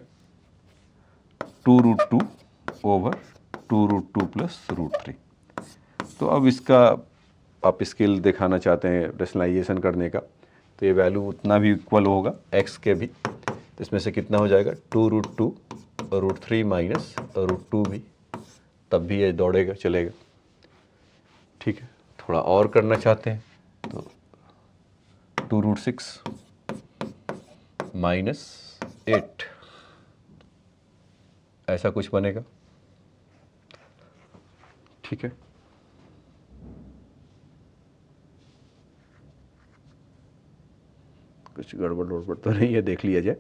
2√2 ओवर 2√2 प्लस √3। तो अब इसका आप स्केल दिखाना चाहते हैं रेशनलाइजेशन करने का, तो ये वैल्यू उतना भी इक्वल होगा x के भी, तो इसमें से कितना हो जाएगा 2√2 √3 माइनस √2 भी, तब भी ये दौड़ेगा चलेगा। ठीक है, थोड़ा और करना चाहते हैं तो 2√6 माइनस 8 ऐसा कुछ बनेगा। ठीक है, कुछ गड़बड़ तो नहीं है, देख लिया जाए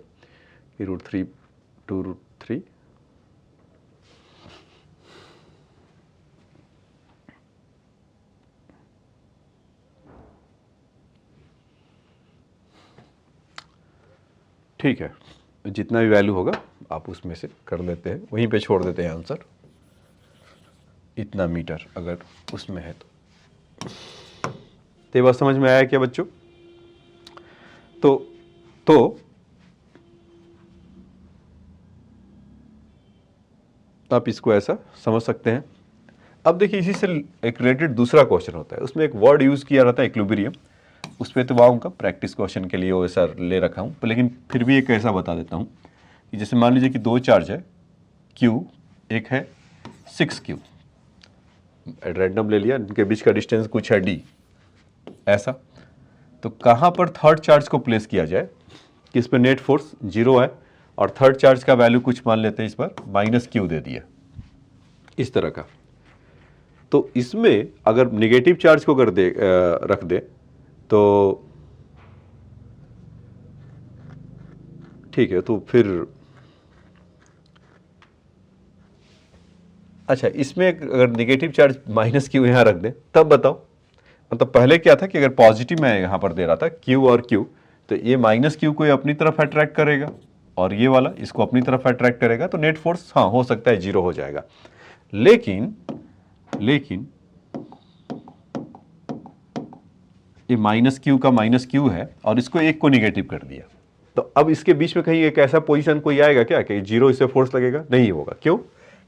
कि √3 2√3 ठीक है, जितना भी वैल्यू होगा आप उसमें से कर लेते हैं, वहीं पे छोड़ देते हैं आंसर, इतना मीटर अगर उसमें है तो ये बात समझ में आया क्या बच्चों? तो आप इसको ऐसा समझ सकते हैं। अब देखिए इसी से एक रिलेटेड दूसरा क्वेश्चन होता है, उसमें एक वर्ड यूज़ किया रहता है इक्विलिब्रियम, उस पर तो आऊँगा प्रैक्टिस क्वेश्चन के लिए, वो ऐसा ले रखा हूँ, लेकिन फिर भी एक ऐसा बता देता हूँ कि जैसे मान लीजिए कि दो चार्ज है Q, एक है 6Q, रैंडम ले लिया, इनके बीच का डिस्टेंस कुछ है D ऐसा। तो कहाँ पर थर्ड चार्ज को प्लेस किया जाए कि इस पर नेट फोर्स 0 है और थर्ड चार्ज का वैल्यू कुछ मान लेते हैं इस पर -Q दे दिया, इस तरह का। तो इसमें अगर निगेटिव चार्ज को अगर रख दे तो ठीक है, तो फिर अच्छा, इसमें अगर निगेटिव चार्ज -Q यहाँ रख दें तब बताओ, मतलब पहले क्या था कि अगर पॉजिटिव मैं यहाँ पर दे रहा था Q और Q, तो ये -Q को अपनी तरफ अट्रैक्ट करेगा और ये वाला इसको अपनी तरफ अट्रैक्ट करेगा, तो नेट फोर्स हाँ हो सकता है 0 हो जाएगा। लेकिन ये -Q का -Q है और इसको एक को निगेटिव कर दिया, तो अब इसके बीच में कहीं एक ऐसा पोजीशन कोई आएगा क्या कि 0 इससे फोर्स लगेगा? नहीं होगा। क्यों?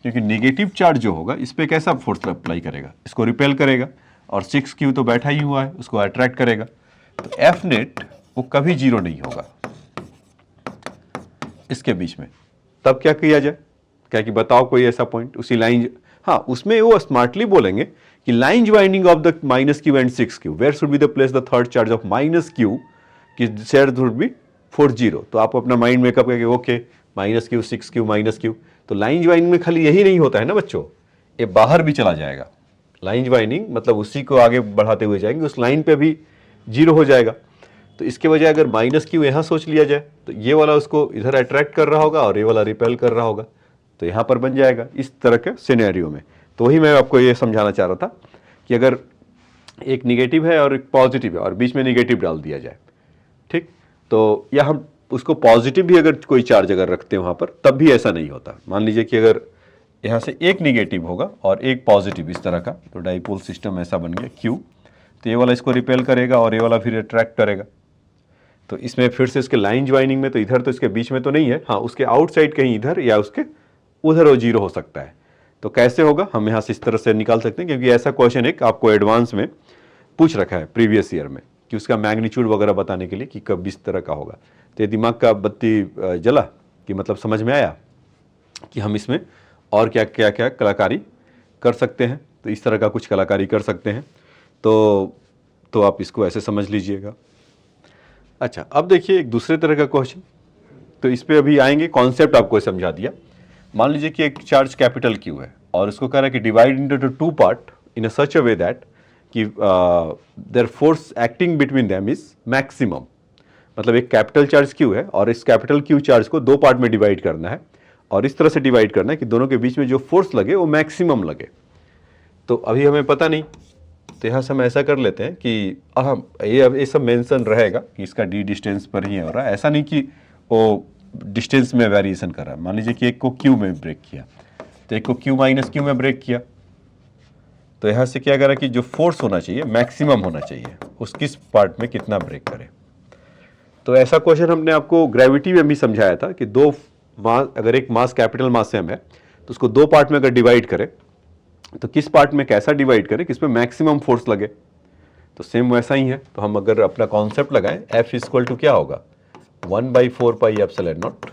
क्योंकि नेगेटिव चार्ज जो होगा इस पर कैसा फोर्स अप्लाई करेगा, इसको रिपेल करेगा, और 6Q तो बैठा ही हुआ है, उसको अट्रैक्ट करेगा। तो F नेट वो कभी 0 नहीं होगा इसके बीच में। तब क्या किया जाए, क्या कि बताओ कोई ऐसा पॉइंट उसी लाइन, हाँ उसमें वो स्मार्टली बोलेंगे कि line joining of the -Q and 6Q, where should be the place the third charge of -Q कि शेयर शुड बी 4 0। तो आप अपना माइंड मेकअप करके okay minus Q, 6Q minus Q. तो लाइन ज्वाइनिंग में खाली यही नहीं होता है ना बच्चों, ये बाहर भी चला जाएगा। लाइन ज्वाइनिंग मतलब उसी को आगे बढ़ाते हुए जाएंगे, उस लाइन पे भी 0 हो जाएगा। तो इसके वजह अगर माइनस क्यू यहाँ सोच लिया जाए तो ये वाला उसको इधर अट्रैक्ट कर रहा होगा और ये वाला रिपेल कर रहा होगा, तो यहाँ पर बन जाएगा इस तरह के सिनेरियो में। तो वही मैं आपको ये समझाना चाह रहा था कि अगर एक निगेटिव है और एक पॉजिटिव है और बीच में निगेटिव डाल दिया जाए, ठीक, तो या हम उसको पॉजिटिव भी अगर कोई चार्ज अगर रखते हैं वहाँ पर, तब भी ऐसा नहीं होता। मान लीजिए कि अगर यहाँ से एक निगेटिव होगा और एक पॉजिटिव इस तरह का, तो डाइपोल सिस्टम ऐसा बन गया Q, तो ये वाला इसको रिपेल करेगा और ये वाला फिर अट्रैक्ट करेगा। तो इसमें फिर से इसके लाइन ज्वाइनिंग में तो इधर तो इसके बीच में तो नहीं है, हाँ उसके आउटसाइड कहीं इधर या उसके उधर वो 0 हो सकता है। तो कैसे होगा हम यहाँ से इस तरह से निकाल सकते हैं, क्योंकि ऐसा क्वेश्चन एक आपको एडवांस में पूछ रखा है प्रीवियस ईयर में कि उसका मैग्नीट्यूड वगैरह बताने के लिए कि कब इस तरह का होगा। तो ये दिमाग का बत्ती जला कि मतलब समझ में आया कि हम इसमें और क्या क्या क्या कलाकारी कर सकते हैं। तो इस तरह का कुछ कलाकारी कर सकते हैं, तो आप इसको ऐसे समझ लीजिएगा। अच्छा, अब देखिए एक दूसरे तरह का क्वेश्चन, तो इस पे अभी आएंगे, कॉन्सेप्ट आपको समझा दिया। मान लीजिए कि एक चार्ज कैपिटल Q है और इसको कह रहा है कि divide into 2 part in a such a way that कि there force acting between them is maximum. मतलब एक कैपिटल चार्ज Q है और इस कैपिटल Q चार्ज को 2 पार्ट में डिवाइड करना है और इस तरह से डिवाइड करना है कि दोनों के बीच में जो फोर्स लगे वो मैक्सिमम लगे। तो अभी हमें पता नहीं, तो यहाँ से हम ऐसा कर लेते हैं कि हम ये सब मेंशन रहेगा कि इसका d डिस्टेंस पर ही हो रहा है, ऐसा नहीं कि वो डिस्टेंस में वेरिएशन कर रहा है। मान लीजिए कि एक को Q में ब्रेक किया तो एक को Q माइनस Q में ब्रेक किया, तो यहाँ से क्या करा कि जो फोर्स होना चाहिए मैक्सिमम होना चाहिए, उस किस पार्ट में कितना ब्रेक करे। तो ऐसा क्वेश्चन हमने आपको ग्रेविटी में भी समझाया था कि दो मास, अगर एक मास कैपिटल मास m है तो उसको 2 पार्ट में अगर डिवाइड करे तो किस पार्ट में कैसा डिवाइड करें किस पे मैक्सिमम फोर्स लगे। तो सेम वैसा ही है। तो हम अगर अपना कॉन्सेप्ट लगाएं, F इक्वल टू क्या होगा 1/4 pi epsilon naught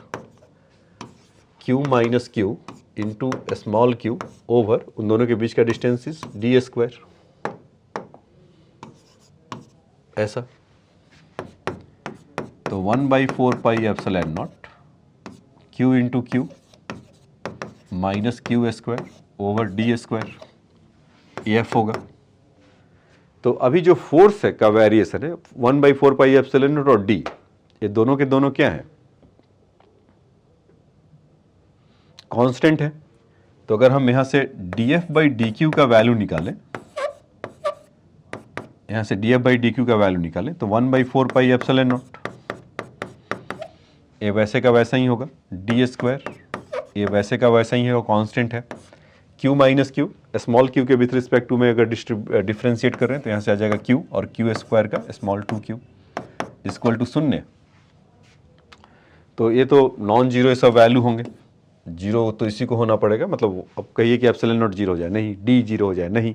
Q minus Q into small q over उन दोनों के बीच का डिस्टेंस इज d², ऐसा। तो 1/4 pi epsilon naught Q into Q minus Q² over d², ये F होगा। तो अभी जो फोर्स है का वेरिएशन है 1/4 पाई एप्सिलॉन नॉट और d, ये दोनों के दोनों क्या हैं, कांस्टेंट है। तो अगर हम यहां से dF/dq का वैल्यू निकालें, यहां से dF/dq का वैल्यू निकालें तो 1/4 पाई एप्सिलॉन नॉट, ये वैसे का वैसा ही होगा, d², ये वैसे का वैसा ही है, वो कांस्टेंट है। Q minus Q, small q के विथ रिस्पेक्ट टू में अगर डिफ्रेंशिएट कर रहे हैं तो यहाँ से आ जाएगा Q और Q² का स्मॉल 2q इक्वल टू 0। तो ये तो नॉन जीरो ये सब वैल्यू होंगे, जीरो तो इसी को होना पड़ेगा। मतलब अब कहिए कि एप्सिलॉन नॉट 0 हो जाए, नहीं, d 0 हो जाए, नहीं,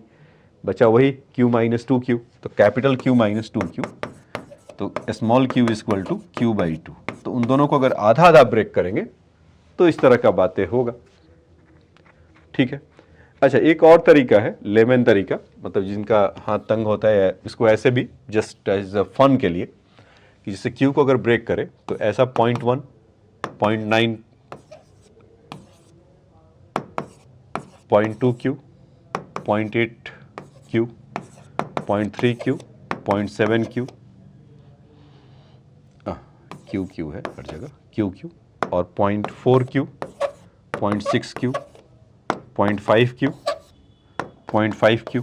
बचा वही Q माइनस 2q। तो कैपिटल Q माइनस 2q, तो small q equal to Q/2। तो उन दोनों को अगर आधा आधा ब्रेक करेंगे तो इस तरह का बातें होगा, ठीक है। अच्छा, एक और तरीका है, लेमन तरीका, मतलब जिनका हाथ तंग होता है, इसको ऐसे भी जस्ट एज अ फन के लिए कि जैसे Q को अगर ब्रेक करे तो ऐसा 0.1, 0.9, 0.2q, 0.8q, 0.3q, 0.7q, q है हर जगह q और 0.4q, 0.6q, 0.5q, 0.5q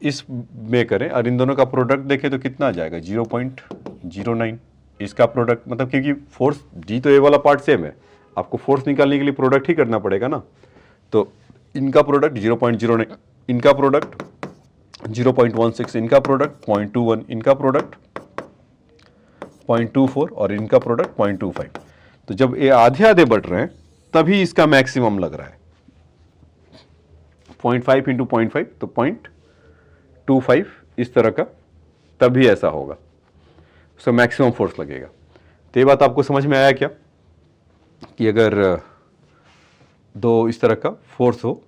इस में करें और इन दोनों का प्रोडक्ट देखें तो कितना आ जाएगा 0.09। इसका प्रोडक्ट मतलब क्योंकि फोर्स d तो ये वाला पार्ट सेम है, आपको फोर्स निकालने के लिए प्रोडक्ट ही करना पड़ेगा ना। तो इनका प्रोडक्ट 0.09, इनका प्रोडक्ट 0.16, इनका प्रोडक्ट 0.21, इनका प्रोडक्ट 0.24 और इनका प्रोडक्ट 0.25। तो जब ये आधे आधे बढ़ रहे हैं तभी इसका मैक्सिमम लग रहा है, 0.5 इंटू 0.5 तो 0.25 इस तरह का, तभी ऐसा होगा, उसका मैक्सिमम फोर्स लगेगा। तो ये बात आपको समझ में आया क्या कि अगर दो इस तरह का फोर्स हो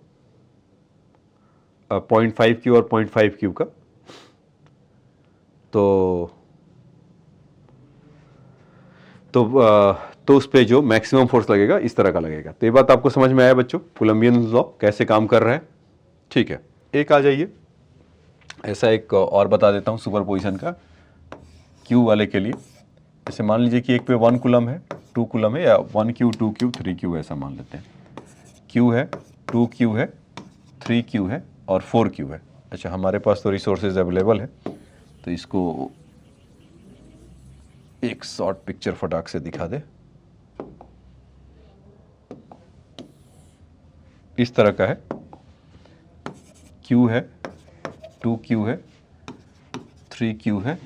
0.5q और 0.5q का, तो तो उस पर जो मैक्सिमम फोर्स लगेगा इस तरह का लगेगा। तो ये बात आपको समझ में आया बच्चों, कूलम्बियन लॉ कैसे काम कर रहा है। ठीक है, एक आ जाइए, ऐसा एक और बता देता हूँ सुपरपोजिशन का क्यू वाले के लिए। जैसे मान लीजिए कि एक पे 1 कूलम है, 2 कूलम है, या 1 क्यू 2 क्यू 3 क्यू ऐसा मान लेते हैं। क्यू है, 2 क्यू है, 3 क्यू है और 4 क्यू है। अच्छा, हमारे पास तो रिसोर्सेज अवेलेबल है, तो इसको एक शॉर्ट पिक्चर फटाक से दिखा दे। इस तरह का है, क्यू है, 2 क्यू है, 3 क्यू है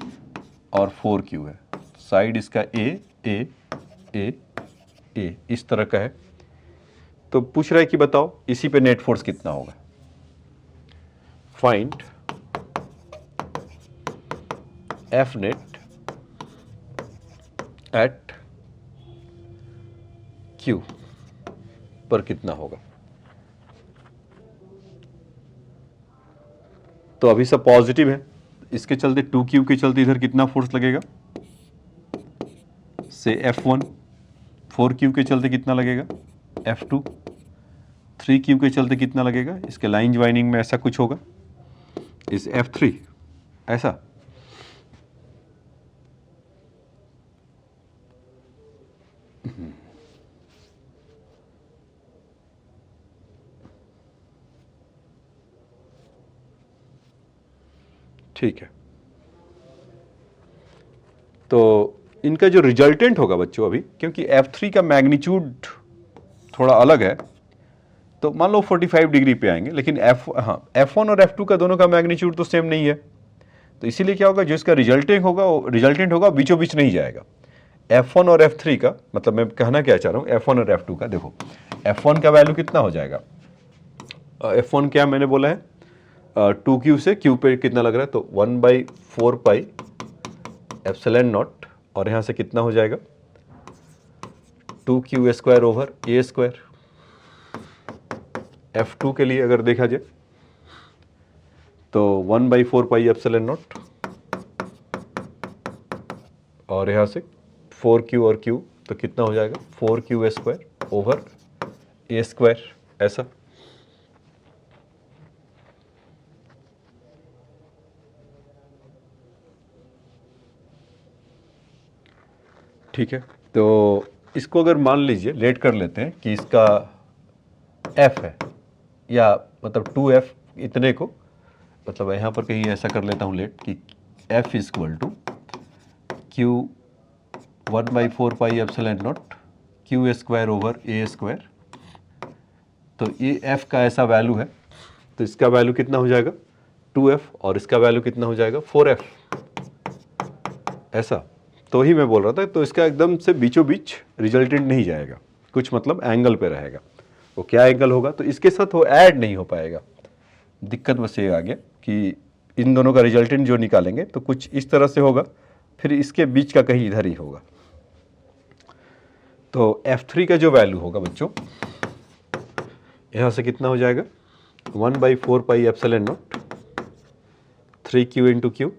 और 4 क्यू है। साइड इसका ए ए ए ए इस तरह का है। तो पूछ रहा है कि बताओ इसी पे नेट फोर्स कितना होगा। Find F net eight Q पर कितना होगा। तो अभी सब पॉजिटिव है, इसके चलते 2 क्यू के चलते इधर कितना फोर्स लगेगा से F1, 4 क्यू के चलते कितना लगेगा F2, 3 क्यू के चलते कितना लगेगा, इसके लाइन ज्वाइनिंग में ऐसा कुछ होगा इस F3 ऐसा। ठीक है, तो इनका जो रिजल्टेंट होगा बच्चों अभी, क्योंकि F3 का मैग्नीट्यूड थोड़ा अलग है, तो मान लो 45 डिग्री पे आएंगे, लेकिन F1 और F2 का दोनों का मैग्नीट्यूड तो सेम नहीं है। तो इसीलिए क्या होगा, जो इसका रिजल्टेंट होगा बीचों बीच नहीं जाएगा। F1 और F3 का मतलब मैं कहना क्या चाह रहा हूँ, F1 और F2 का देखो, F1 का वैल्यू कितना हो जाएगा। F1 क्या मैंने बोला है, 2Q से Q पे कितना लग रहा है, तो 1/4 पाई एप्सिलॉन नॉट, और यहाँ से कितना हो जाएगा 2Q square over A square. F2 के लिए अगर देखा जाए तो 1/4 पाई एप्सिलॉन नॉट, और यहाँ से 4Q और Q, तो कितना हो जाएगा 4Q square over A square ऐसा। ठीक है, तो इसको अगर मान लीजिए लेट कर लेते हैं कि इसका F है, या मतलब 2F इतने को, मतलब यहाँ पर कहीं ऐसा कर लेता हूँ लेट कि F equal to Q 1/4 pi epsilon naught Q square over A square. तो ये F का ऐसा वैल्यू है, तो इसका वैल्यू कितना हो जाएगा 2F, और इसका वैल्यू कितना हो जाएगा 4F ऐसा। तो ही मैं बोल रहा था, तो इसका एकदम से बीचों बीच रिजल्टेंट नहीं जाएगा, कुछ मतलब एंगल पे रहेगा। वो क्या एंगल होगा, तो इसके साथ वो ऐड नहीं हो पाएगा। दिक्कत बस ये आ गया कि इन दोनों का रिजल्टेंट जो निकालेंगे तो कुछ इस तरह से होगा, फिर इसके बीच का कहीं इधर ही होगा। तो F3 का जो वैल्यू होगा बच्चों, यहाँ से कितना हो जाएगा 1/4 pi epsilon not 3Q into Q,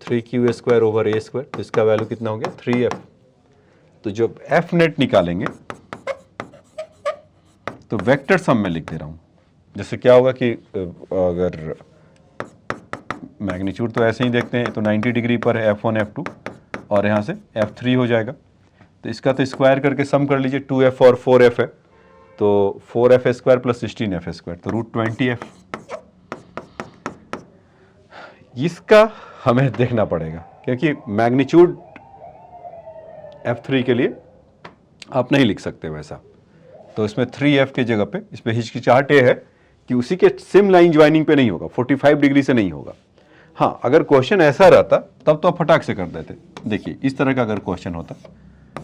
3Q square over A square. तो इसका वैल्यू कितना हो गया 3F। तो जब F नेट निकालेंगे तो वेक्टर सम में लिख दे रहा हूँ। जैसे क्या होगा कि अगर मैग्नीट्यूड तो ऐसे ही देखते हैं, तो 90 डिग्री पर है F1 F2, और यहाँ से F3 हो जाएगा। तो इसका तो स्क्वायर करके सम कर लीजिए, 2F और 4F है, तो 4F square plus 16F square, तो √20F। इसका हमें देखना पड़ेगा, क्योंकि मैग्नीट्यूड F3 के लिए आप नहीं लिख सकते वैसा। तो इसमें 3F के जगह पे, इसमें हिचकिचाहट ये है कि उसी के सिम लाइन ज्वाइनिंग पे नहीं होगा, 45 डिग्री से नहीं होगा। हाँ, अगर क्वेश्चन ऐसा रहता तब तो आप फटाक से कर देते। देखिए इस तरह का अगर क्वेश्चन होता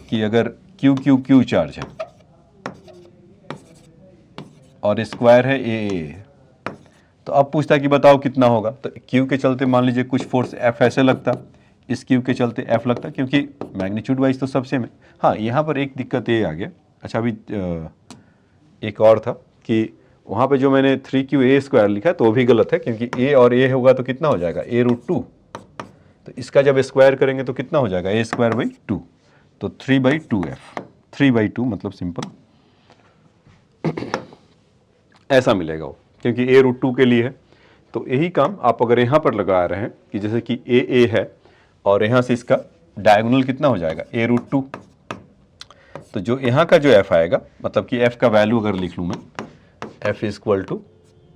कि अगर Q चार्ज है और स्क्वायर है A, तो अब पूछता कि बताओ कितना होगा। तो Q के चलते मान लीजिए कुछ फोर्स F ऐसे लगता, इस Q के चलते F लगता, क्योंकि मैग्नीट्यूड वाइज तो सब सेम है। हाँ, यहाँ पर एक दिक्कत ये आ गया। अच्छा, अभी एक और था कि वहाँ पे जो मैंने 3Q A स्क्वायर लिखा है तो वो भी गलत है, क्योंकि A और A होगा तो कितना हो जाएगा A √2। तो इसका जब स्क्वायर करेंगे तो कितना हो जाएगा A² बाई 2। तो 3/2F, 3/2 मतलब सिंपल ऐसा मिलेगा वो, क्योंकि a√2 के लिए है। तो यही काम आप अगर यहाँ पर लगा रहे हैं कि जैसे कि a है और यहाँ से इसका डायगोनल कितना हो जाएगा a√2, तो जो यहाँ का जो f आएगा, मतलब कि f का वैल्यू अगर लिख लूँ मैं, f =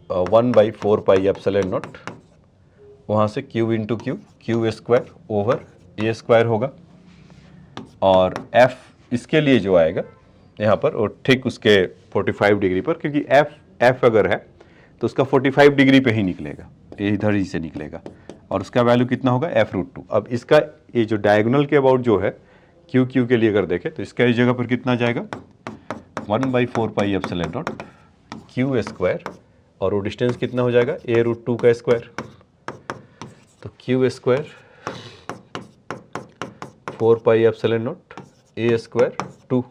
1/4πε0, वहाँ से q × q² होगा, और f इसके लिए जो आएगा यहाँ पर, और ठीक उसके 45 डिग्री पर, क्योंकि f अगर है तो उसका 45 डिग्री पे ही निकलेगा, ये इधर ही से निकलेगा, और उसका वैल्यू कितना होगा f√2। अब इसका ये जो डायगोनल के अबाउट जो है q के लिए अगर देखें तो इसका इस जगह पर कितना जाएगा 1/4πε0 q², और वो डिस्टेंस कितना हो जाएगा a√2 का स्क्वायर, तो q² 4πε0 a²2,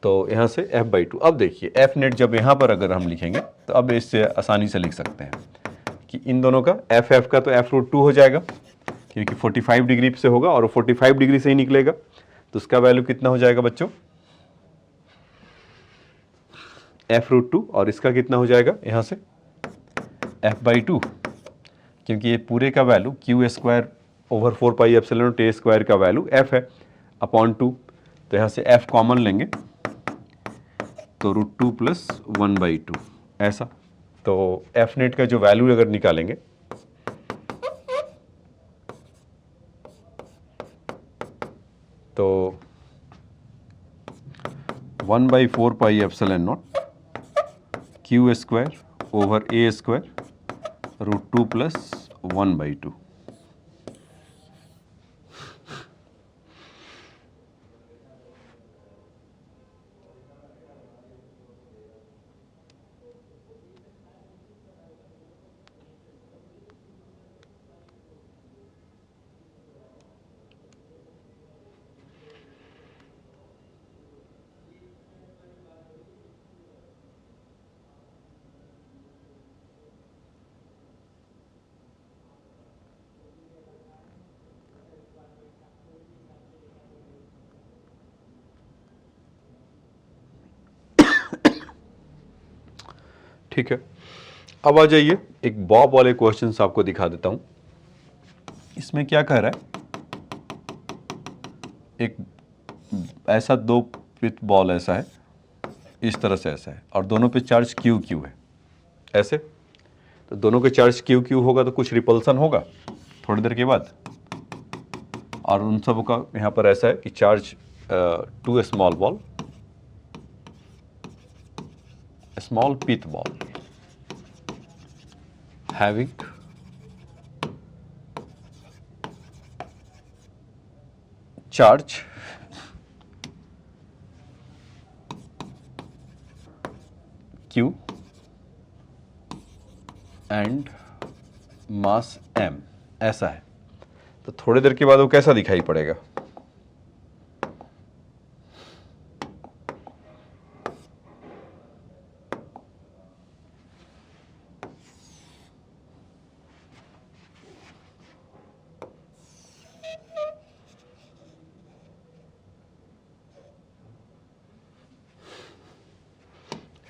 तो यहाँ से f/2। अब देखिए f नेट जब यहाँ पर अगर हम लिखेंगे तो अब इससे आसानी से लिख सकते हैं कि इन दोनों का f का तो f√2 हो जाएगा, क्योंकि 45 डिग्री से होगा और 45 डिग्री से ही निकलेगा, तो उसका वैल्यू कितना हो जाएगा बच्चों f√2, और इसका कितना हो जाएगा यहाँ से f/2, क्योंकि ये पूरे का वैल्यू q² / 4πε0 a² का वैल्यू f है अपॉन 2, तो यहाँ से f कॉमन लेंगे तो √2 + 1/2 ऐसा। तो f नेट का जो वैल्यू अगर निकालेंगे तो 1/4πε0 q² / a² √2 + 1/2। ठीक है, अब आ जाइए एक बॉब वाले क्वेश्चंस आपको दिखा देता हूं। इसमें क्या कह रहा है, एक ऐसा 2 पिच बॉल ऐसा है, इस तरह से ऐसा है, और दोनों पे चार्ज q है ऐसे, तो दोनों के चार्ज q होगा तो कुछ रिपल्सन होगा थोड़ी देर के बाद, और उन सब का यहाँ पर ऐसा है कि charge to small ball, small pith ball having charge q and mass m ऐसा है। तो थोड़ी देर के बाद वो कैसा दिखाई पड़ेगा,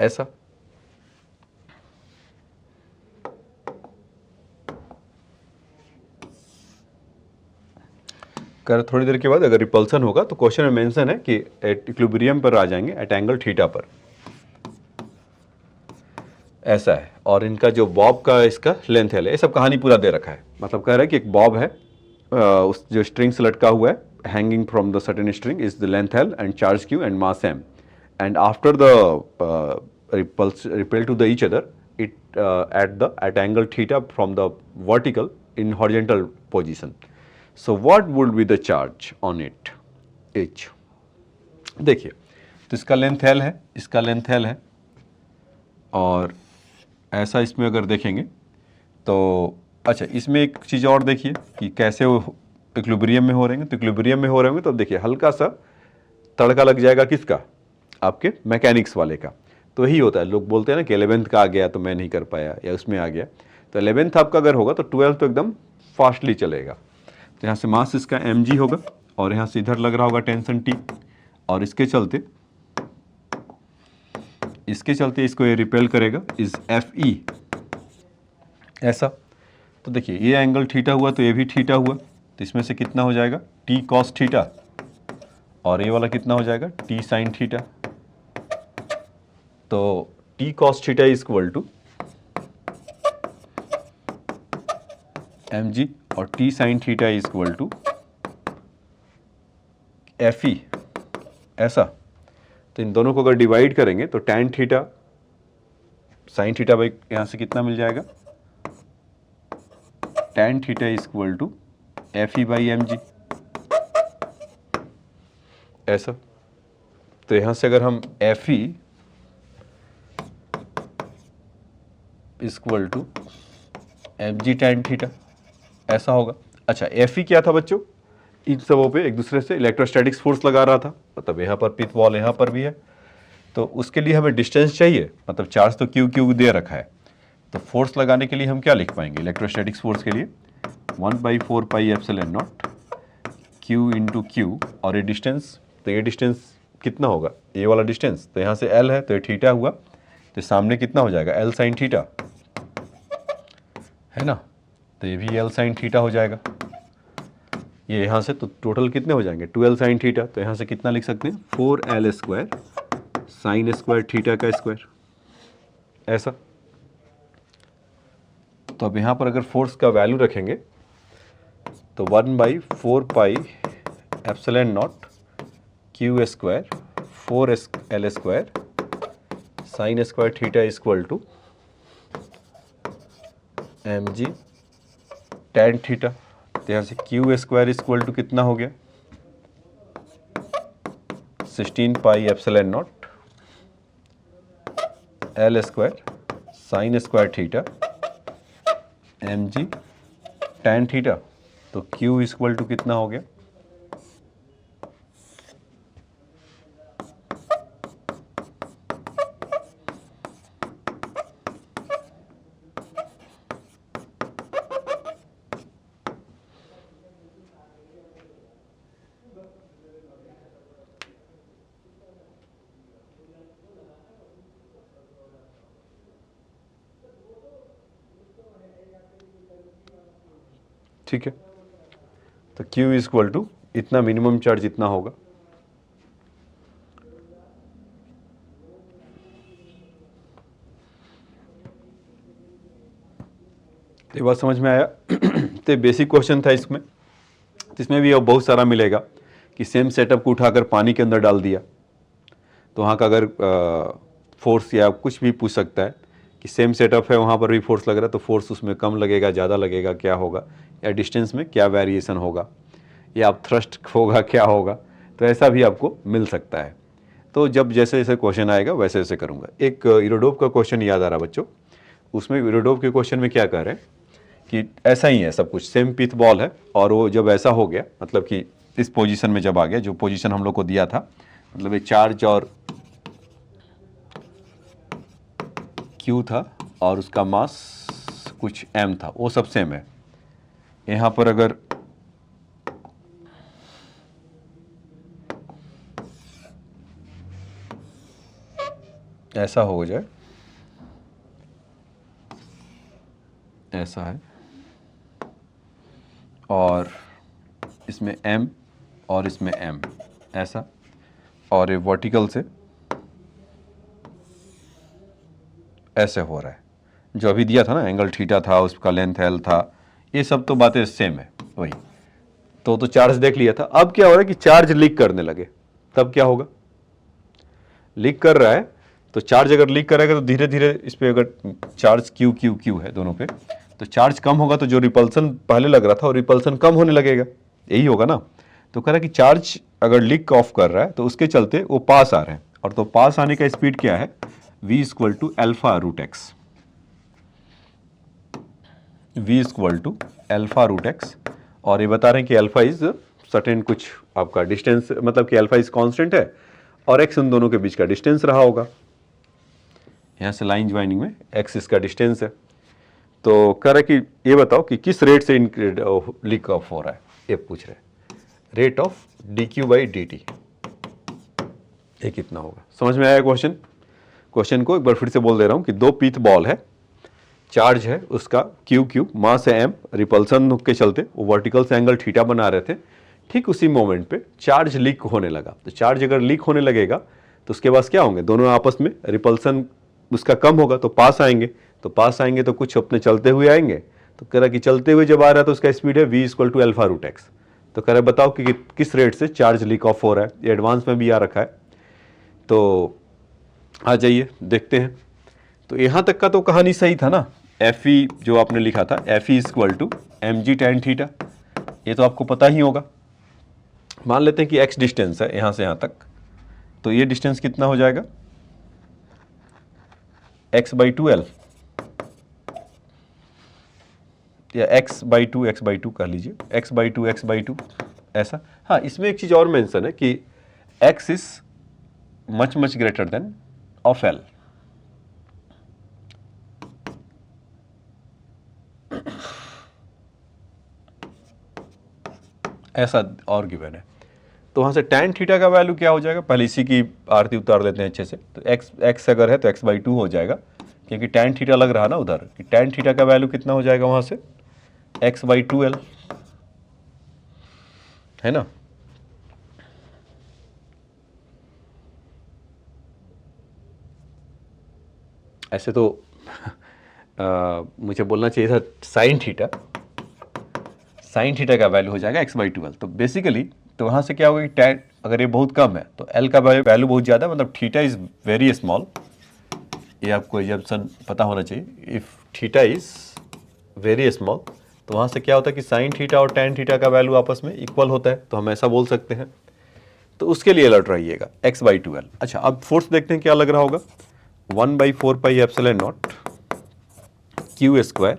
ऐसा। कर थोड़ी देर के बाद अगर रिपल्सन होगा तो क्वेश्चन में मेंशन है कि एट इक्विलिब्रियम पर आ जाएंगे एट एंगल थीटा पर, ऐसा है। और इनका जो बॉब का इसका लेंथ है, ये सब कहानी पूरा दे रखा है। मतलब कह रहा है कि एक बॉब है, उस जो स्ट्रिंग से लटका हुआ है, hanging from the certain string is the length L and charge Q and mass M, and after the repel to the each other it at angle theta from the vertical in horizontal position. So what would be the charge on it h? देखिए, तो इसका length l है, इसका length l है, और ऐसा इसमें अगर देखेंगे तो अच्छा, इसमें एक चीज़ और देखिए कि कैसे वो इक्विलिब्रियम में हो रहे हैं। तो इक्विलिब्रियम में हो रहे होंगे तो देखिए हल्का सा तड़का लग जाएगा, किसका, आपके मैकेनिक्स वाले का। तो यही होता है, लोग बोलते हैं ना कि 11th का आ गया तो मैं नहीं कर पाया, या उसमें आ गया। तो 11th आपका अगर होगा तो 12th तो एकदम फास्टली चलेगा। तो यहाँ से मास इसका mg होगा, और यहाँ से इधर लग रहा होगा टेंशन T, और इसके चलते इसको ये रिपेल करेगा इस FE ऐसा। तो देखिए ये एंगल थीटा हुआ तो ये भी थीटा हुआ, तो इसमें से कितना हो जाएगा T cos थीटा, और ये वाला कितना हो जाएगा T sin थीटा। तो T cos theta is equal to mg और T sin theta is equal to FE ऐसा। तो इन दोनों को अगर डिवाइड करेंगे तो tan theta sin theta by यहाँ से कितना मिल जाएगा, tan theta is equal to FE by mg ऐसा। तो यहाँ से अगर हम FE equal to mg tan theta ऐसा होगा। अच्छा FE क्या था बच्चों, इन सबों पे एक दूसरे से इलेक्ट्रोस्टैटिक्स फोर्स लगा रहा था, मतलब यहाँ पर पिथ बॉल यहाँ पर भी है, तो उसके लिए हमें डिस्टेंस चाहिए, मतलब चार्ज तो क्यू दे रखा है, तो फोर्स लगाने के लिए हम क्या लिख पाएंगे इलेक्ट्रोस्टैटिक्स फोर्स के लिए 1/4 pi epsilon naught Q into Q, और ये डिस्टेंस, तो ये डिस्टेंस कितना होगा ये वाला डिस्टेंस, तो यहाँ से L है तो ये थीटा हुआ, तो सामने कितना हो जाएगा L साइन थीटा है ना, तो ये भी L साइन थीटा हो जाएगा। ये यहाँ से तो टोटल कितने हो जाएंगे 2L साइन थीटा, तो यहाँ से कितना लिख सकते हैं 4L square sine square theta का स्क्वायर ऐसा। तो अब यहाँ पर अगर फोर्स का वैल्यू रखेंगे तो 1/4 pi epsilon naught Q square 4L square sine square theta equal to mg tan theta. तो यहाँ से क्यू स्क्वायर इक्वल टू कितना हो गया 16 पाई epsilon not L square sine square theta mg tan theta. तो Q इक्वल टू कितना हो गया ठीक है। तो Q इक्वल टू इतना मिनिमम चार्ज इतना होगा, ये बात समझ में आया। तो बेसिक क्वेश्चन था इसमें, इसमें भी अब बहुत सारा मिलेगा कि सेम सेटअप को उठाकर पानी के अंदर डाल दिया, तो वहाँ का अगर फोर्स या कुछ भी पूछ सकता है कि सेम सेटअप है वहाँ पर भी फोर्स लग रहा है, तो फोर्स उसमें कम लगेगा ज़्यादा लगेगा क्या होगा, या डिस्टेंस में क्या वेरिएशन होगा, या आप थ्रस्ट होगा क्या होगा, तो ऐसा भी आपको मिल सकता है। तो जब जैसे जैसे क्वेश्चन आएगा वैसे वैसे करूँगा। एक इरोडोव का क्वेश्चन याद आ रहा बच्चों, उसमें इरोडोव के क्वेश्चन में क्या कह रहे हैं कि ऐसा ही है सब कुछ, सेम पिथ बॉल है, और वो जब ऐसा हो गया मतलब कि इस पोजीशन में जब आ गया, जो पोजीशन हम लोग को दिया था, मतलब ये चार्ज और Q था और उसका मास कुछ M था, वो सब सेम है। यहाँ पर अगर ऐसा हो जाए, ऐसा है, और इसमें M और इसमें M ऐसा, और ये वर्टिकल से ऐसे हो रहा है, जो अभी दिया था ना एंगल थीटा था, उसका लेंथ L था, ये सब तो बातें सेम है वही। तो चार्ज देख लिया था। अब क्या हो रहा है कि चार्ज लीक करने लगे, तब क्या होगा, लीक कर रहा है, तो चार्ज अगर लीक करेगा तो धीरे धीरे इस पर अगर चार्ज Q है दोनों पे, तो चार्ज कम होगा तो जो रिपल्सन पहले लग रहा था वो रिपल्सन कम होने लगेगा, यही होगा ना। तो कह रहा है कि चार्ज अगर लीक ऑफ कर रहा है तो उसके चलते वो पास आ रहे हैं, और तो पास आने का स्पीड क्या है v equal to alpha root X, v equal to alpha root X. और ये बता रहे हैं कि अल्फा इज सर्टेन कुछ आपका डिस्टेंस, मतलब कि अल्फा इज कांस्टेंट है और एक्स उन दोनों के बीच का डिस्टेंस रहा होगा। यहाँ से लाइन ज्वाइनिंग में एक्स इसका डिस्टेंस है। तो कह रहा है कि ये बताओ कि किस रेट से लीक ऑफ हो रहा है, ये पूछ रहे हैं। Rate of D Q by D T, ये कितना होगा? समझ में आया क्वेश्चन? क्वेश्चन को एक बार फिर से बोल दे रहा हूँ कि 2 पीथ बॉल है, चार्ज है उसका क्यू, मास है एम, रिपल्सन के चलते वो वर्टिकल से एंगल थीटा बना रहे थे। ठीक उसी मोमेंट पे चार्ज लीक होने लगा। तो चार्ज अगर लीक होने लगेगा तो उसके बाद क्या होंगे? दोनों आपस में रिपल्सन उसका कम होगा तो पास आएंगे, तो कुछ अपने चलते हुए आएंगे। तो कह रहा कि चलते हुए जब आ रहा है तो उसका स्पीड है v = अल्फा रूट एक्स। तो कह रहा बताओ कि किस रेट से चार्ज लीक ऑफ हो रहा है। ये एडवांस में भी आ रखा है, तो आ जाइए देखते हैं। तो यहाँ तक का तो कहानी सही था ना। एफ ई जो आपने लिखा था, F E = mg tan theta, ये तो आपको पता ही होगा। मान लेते हैं कि x डिस्टेंस है यहाँ से यहाँ तक, तो ये डिस्टेंस कितना हो जाएगा? x/2l या x/2 कह लीजिए, x/2 ऐसा। हाँ, इसमें एक चीज़ और मेंशन है कि x is much greater than of l। ऐसा और गिवन है। तो वहाँ से tan थीटा का वैल्यू क्या हो जाएगा? पहले इसी की आरती उतार लेते हैं अच्छे से। तो x अगर है तो x/2 हो जाएगा, क्योंकि tan थीटा लग रहा ना उधर, कि tan थीटा का वैल्यू कितना हो जाएगा वहाँ से? x/2l, है ना। ऐसे तो मुझे बोलना चाहिए था sin थीटा का वैल्यू हो जाएगा x/2l। तो बेसिकली तो वहाँ से क्या होगा कि tan अगर ये बहुत कम है तो l का वैल्यू बहुत ज़्यादा, मतलब थीटा इज़ वेरी स्मॉल। ये आपको एजम्पशन पता होना चाहिए। If theta is very small तो वहाँ से क्या होता है कि sin थीटा और tan थीटा का वैल्यू आपस में इक्वल होता है, तो हम ऐसा बोल सकते हैं। तो उसके लिए अलर्ट रहिएगा, x/2l। अच्छा, अब फोर्स देखते हैं क्या लग रहा होगा। 1/4 पाई एप्सिलॉन नॉट q²,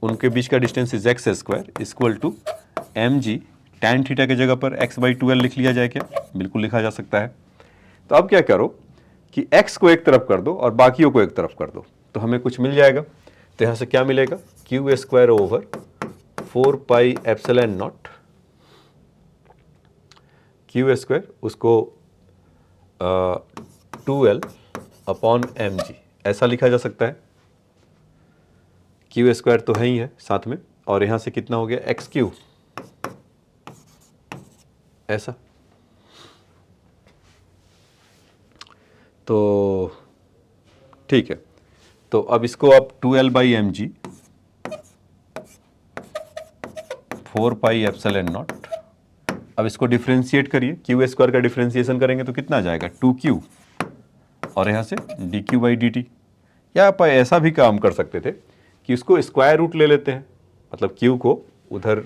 उनके बीच का distance is x² = mg tan theta की जगह पर x/2l लिख लिया जाए क्या? बिल्कुल लिखा जा सकता है। तो अब क्या करो कि x को एक तरफ कर दो और बाकियों को एक तरफ कर दो, तो हमें कुछ मिल जाएगा। तो यहाँ से क्या मिलेगा? q² / 4 pi epsilon not q², उसको 2l/mg ऐसा लिखा जा सकता है। q² तो है ही है साथ में, और यहाँ से कितना हो गया? x³ ऐसा। तो ठीक है, तो अब इसको आप 2l/mg 4 पाई एप्सिलॉन नॉट, अब इसको डिफ्रेंशिएट करिए। q² का डिफ्रेंशिएशन करेंगे तो कितना आ जाएगा? 2q, और यहाँ से dq/dt। या आप ऐसा भी काम कर सकते थे कि इसको स्क्वायर रूट ले लेते हैं, मतलब q को उधर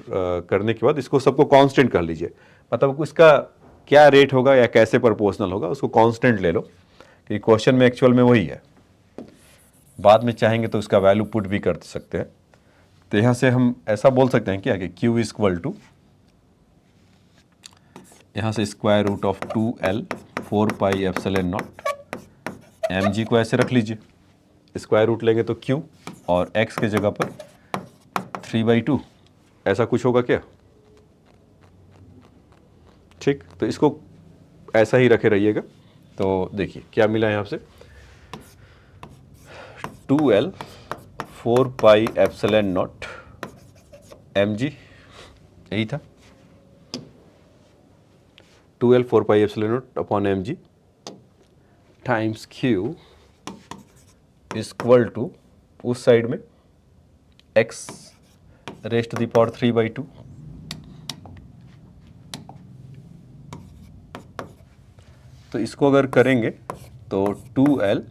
करने के बाद इसको सबको कांस्टेंट कर लीजिए, मतलब इसका क्या रेट होगा या कैसे प्रोपोर्शनल होगा उसको कांस्टेंट ले लो, कि क्वेश्चन में एक्चुअल में वही है। बाद में चाहेंगे तो उसका वैल्यू पुट भी कर सकते हैं। तो यहाँ से हम ऐसा बोल सकते हैं क्या कि q = यहाँ से √2l 4 pi epsilon not mg को ऐसे रख लीजिए, स्क्वायर रूट लेंगे तो q और x के जगह पर 3/2 ऐसा कुछ होगा क्या? ठीक, तो इसको ऐसा ही रखे रहिएगा। तो देखिए क्या मिला यहाँ से, 2l 4 pi epsilon not mg, यही था 2l 4 pi epsilon not upon mg times q = उस साइड में x⁻³ तो इसको अगर करेंगे तो 2l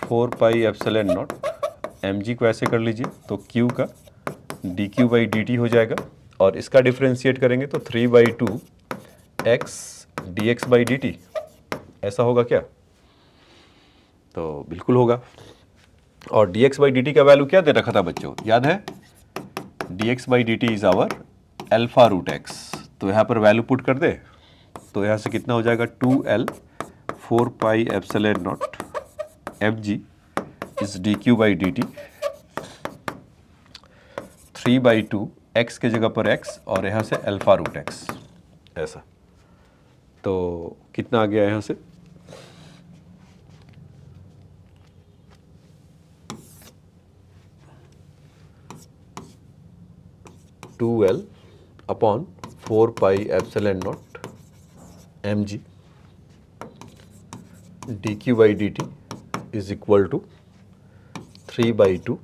4 pi epsilon not mg को ऐसे कर लीजिए, तो q का dq/dt हो जाएगा, और इसका डिफ्रेंशिएट करेंगे तो 3/2 x dx/dt ऐसा होगा क्या? तो बिल्कुल होगा। और dx/dt का वैल्यू क्या दे रखा था बच्चों, याद है? dx/dt is our alpha root x। तो यहाँ पर वैल्यू पुट कर दे, तो यहाँ से कितना हो जाएगा? 2l 4 pi epsilon not mg is dq/dt 3/2 x के जगह पर x और यहाँ से अल्फा रूट x। ऐसा। तो कितना आ गया यहाँ से, two L upon 4πε0 mg dq/dt is equal to 3/2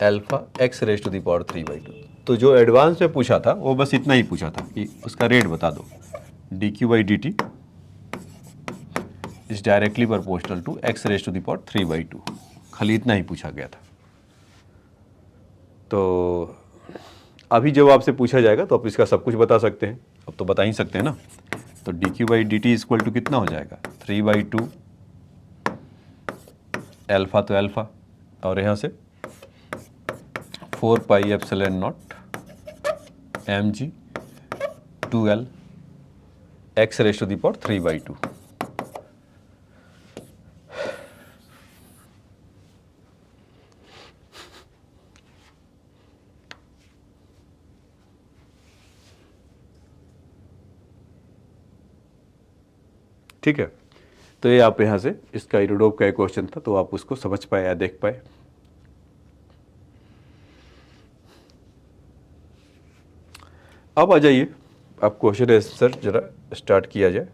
alpha x raise to the power 3/2। तो जो एडवांस में पूछा था वो बस इतना ही पूछा था कि उसका रेट बता दो, dq/dt is directly proportional to x raise to the power 3/2, खाली इतना ही पूछा गया था। तो अभी जब आपसे पूछा जाएगा तो आप इसका सब कुछ बता सकते हैं, अब तो बता ही सकते हैं ना। तो dq/dt इक्वल टू कितना हो जाएगा, 3/2 अल्फा तो अल्फा, और यहाँ से 4πε0 mg 2l x raise to the power 3/2। ठीक है, तो ये आप यहाँ से इसका इरोडोव का एक क्वेश्चन था, तो आप उसको समझ पाए या देख पाए। अब आ जाइए, अब क्वेश्चन आंसर जरा स्टार्ट किया जाए।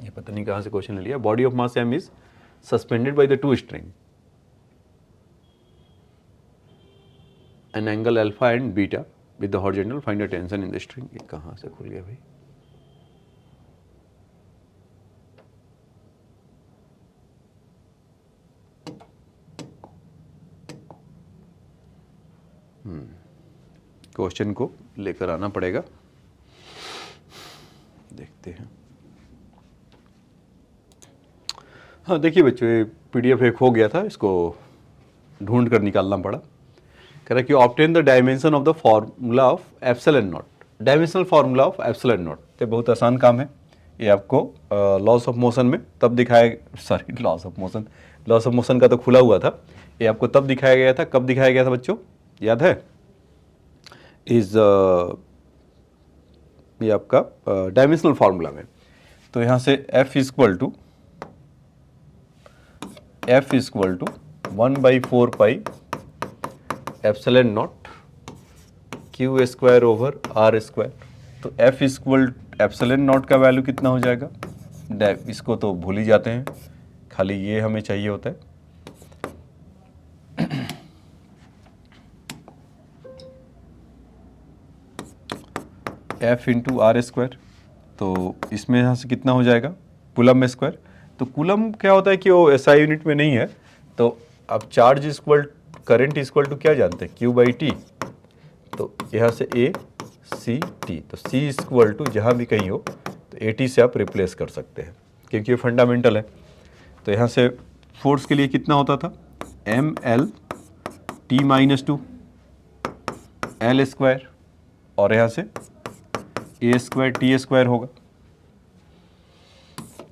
ये पता नहीं कहाँ से क्वेश्चन ले लिया। Body of mass m is suspended by the two string an angle alpha and beta with the horizontal, find the tension in the string. ये कहाँ से खुल गया भाई, क्वेश्चन को लेकर आना पड़ेगा, देखते हैं। हाँ देखिए बच्चों, ये PDF एक हो गया था, इसको ढूंढ कर निकालना पड़ा। कह रहा कि obtain the dimension of the formula of epsilon not, dimensional formula of epsilon not. तो बहुत आसान काम है, ये आपको लॉस ऑफ मोशन में तब दिखाया, सॉरी लॉस ऑफ मोशन का तो खुला हुआ था, ये आपको तब दिखाया गया था। कब दिखाया गया था बच्चों, याद है? इज ये आपका डायमेंशनल फार्मूला में। तो यहाँ से F equal to 1/4π epsilon naught Q square over R square. तो F इक्वल एप्सिलॉन नॉट का वैल्यू कितना हो जाएगा, इसको तो भूल ही जाते हैं, खाली ये हमें चाहिए होता है। F इंटू आर स्क्वायर, तो इसमें यहाँ से कितना हो जाएगा, कूलम में स्क्वायर। तो कूलम क्या होता है कि वो SI यूनिट में नहीं है, तो अब charge equal current equal to क्या जानते हैं, Q/T। तो यहाँ से AC/T, तो C इक्वल टू जहाँ भी कहीं हो तो AT से आप रिप्लेस कर सकते हैं, क्योंकि ये फंडामेंटल है। तो यहाँ से फोर्स के लिए कितना होता था, ML T-2 L स्क्वायर, और यहाँ से A² T² होगा।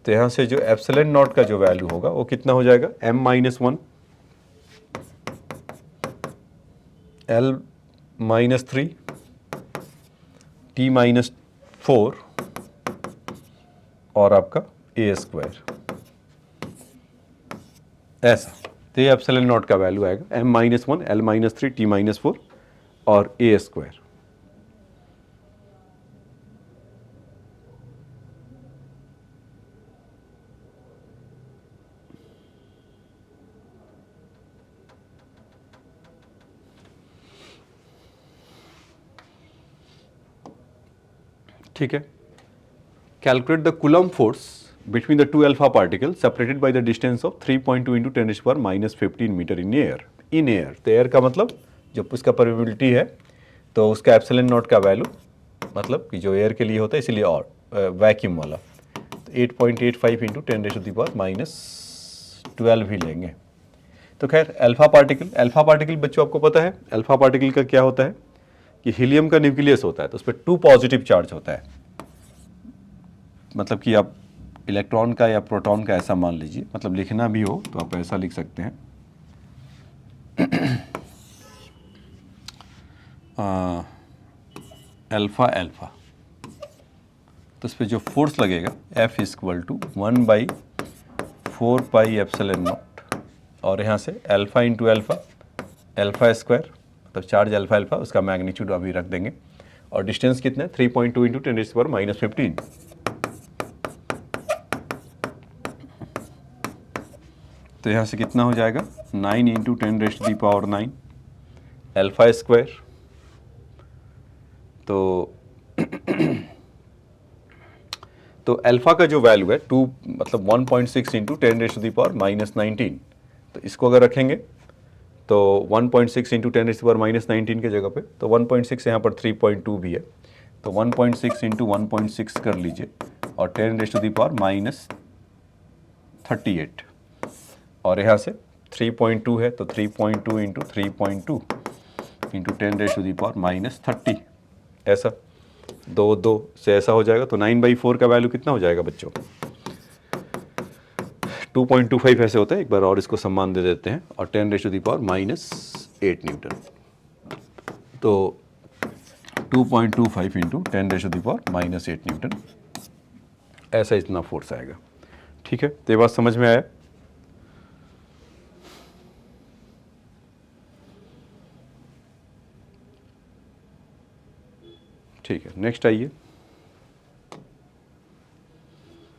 तो यहाँ से जो एप्सिलॉन नॉट का जो वैल्यू होगा वो कितना हो जाएगा, M-1 L-3 T-4 और आपका A², ऐसा। तो ये एप्सिलॉन नॉट का वैल्यू आएगा M-1 L-3 T-4 और A²। ठीक है, calculate the coulomb force between the two alpha particle separated by the distance of 3.2 into 10⁻⁻15 metre in air. तो एयर का मतलब जब उसका परमिबिलिटी है तो उसका एप्सिलॉन नॉट का वैल्यू, मतलब कि जो एयर के लिए होता है, इसीलिए और वैक्यूम वाला, तो 8.85 इंटू 10⁻⁻12 ही लेंगे। तो खैर अल्फा पार्टिकल बच्चों आपको पता है अल्फा पार्टिकल का क्या होता है कि हीलियम का न्यूक्लियस होता है, तो उस पर 2 पॉजिटिव चार्ज होता है। मतलब कि आप इलेक्ट्रॉन का या प्रोटॉन का ऐसा मान लीजिए, मतलब लिखना भी हो तो आप ऐसा लिख सकते हैं अल्फा अल्फा, तो उस पर जो फोर्स लगेगा F इक्वल टू 1/4πε0, और यहाँ से अल्फा इंटू अल्फा स्क्वायर, मतलब चार्ज अल्फा अल्फा, उसका मैग्नीट्यूड अभी रख देंगे, और डिस्टेंस कितना है 3.2 इंटू 10⁻⁻15। तो यहाँ से कितना हो जाएगा 9 इंटू 10⁻9 अल्फा स्क्वायर। तो अल्फा का जो वैल्यू है 2 मतलब 1.6 इंटू 10⁻⁻19, तो इसको अगर रखेंगे तो 1.6 इंटू 10⁻⁻19 के जगह पे, तो 1.6 यहाँ पर 3.2 भी है, तो 1.6 इंटू 1.6 कर लीजिए, और 10⁻38, और यहाँ से 3.2 है, तो 3.2 इंटू 3.2 इंटू 10⁻30, ऐसा 2 से ऐसा हो जाएगा। तो 9/4 का वैल्यू कितना हो जाएगा बच्चों 2.25 ऐसे होता है। एक बार और इसको सम्मान दे देते हैं, और 10⁻⁻8 न्यूटन, तो 2.25 इंटू 10⁻⁻8 न्यूटन, ऐसा इतना फोर्स आएगा। ठीक है, तो ये बात समझ में आया। ठीक है, नेक्स्ट आइए।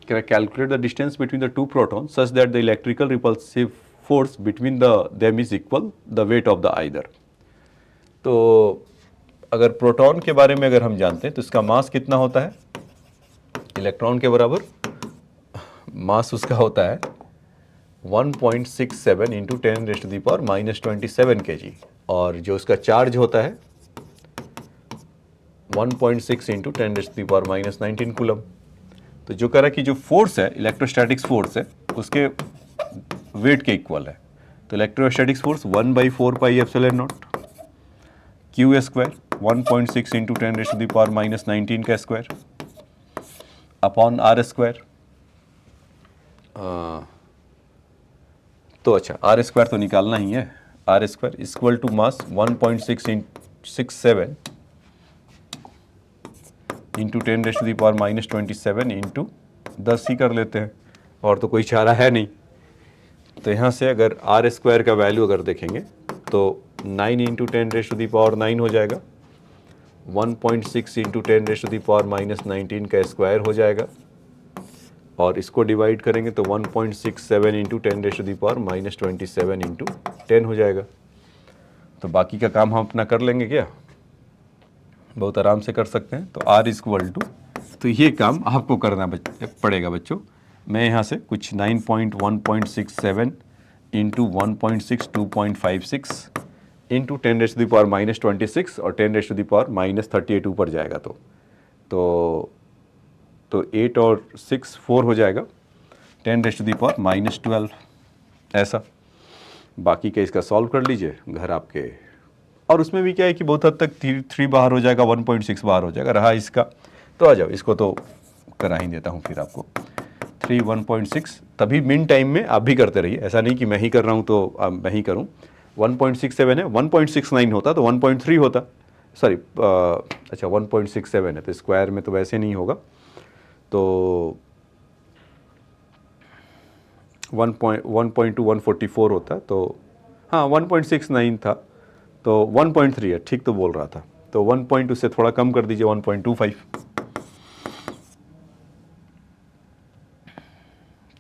Can I calculate the distance between the two protons such that the electrical repulsive force between them is equal the weight of the either? तो अगर प्रोटॉन के बारे में अगर हम जानते हैं तो इसका मास कितना होता है इलेक्ट्रॉन के बराबर, मास उसका होता है 1.67 इंटू 10⁻⁻27 kg, और जो उसका चार्ज होता है 1.6 इंटू 10⁻⁻19 कूलम। तो जो कह रहा है कि जो फोर्स है इलेक्ट्रोस्टैटिक्स फोर्स है उसके वेट के इक्वल है, तो electrostatics force 1/4πε0 Q square 1.6 into 10⁻⁻19 का स्क्वायर अपॉन आर स्क्वायर। तो अच्छा आर स्क्वायर तो निकालना ही है, R square equal to mass 1.667 into 10⁻⁻27 into 10 ही कर लेते हैं, और तो कोई चारा है नहीं। तो यहाँ से अगर आर स्क्वायर का वैल्यू अगर देखेंगे तो 9 इंटू 10⁻9 हो जाएगा, 1.6 इंटू 10⁻⁻19 का स्क्वायर हो जाएगा, और इसको डिवाइड करेंगे तो 1.67 इंटू 10⁻⁻27 इंटू 10 हो जाएगा। तो बाकी का काम हम अपना कर लेंगे क्या, बहुत आराम से कर सकते हैं। तो R इक्वल टू, तो ये काम आपको करना पड़ेगा बच्चों। मैं यहाँ से कुछ 9.1.67 इंटू 1.6 2.56 इंटू 10⁻⁻26 और 10⁻⁻38 ऊपर जाएगा, तो 8 और 6 4 हो जाएगा 10⁻⁻12 ऐसा। बाकी का इसका सॉल्व कर लीजिए घर आपके, और उसमें भी क्या है कि बहुत हद तक 3 बाहर हो जाएगा, 1.6 बाहर हो जाएगा, रहा इसका। तो आ जाओ इसको तो करा ही देता हूँ फिर आपको 3 1.6। तभी मिन टाइम में आप भी करते रहिए, ऐसा नहीं कि मैं ही कर रहा हूँ तो मैं ही करूँ। 1.67 है, 1.69 होता तो 1.3 होता, सॉरी अच्छा 1.67 है तो स्क्वायर में तो वैसे नहीं होगा, तो 1.2 144 होता, तो हाँ 1.69 था, तो 1.3 है, ठीक तो बोल रहा था। तो 1.2 से थोड़ा कम कर दीजिए 1.25,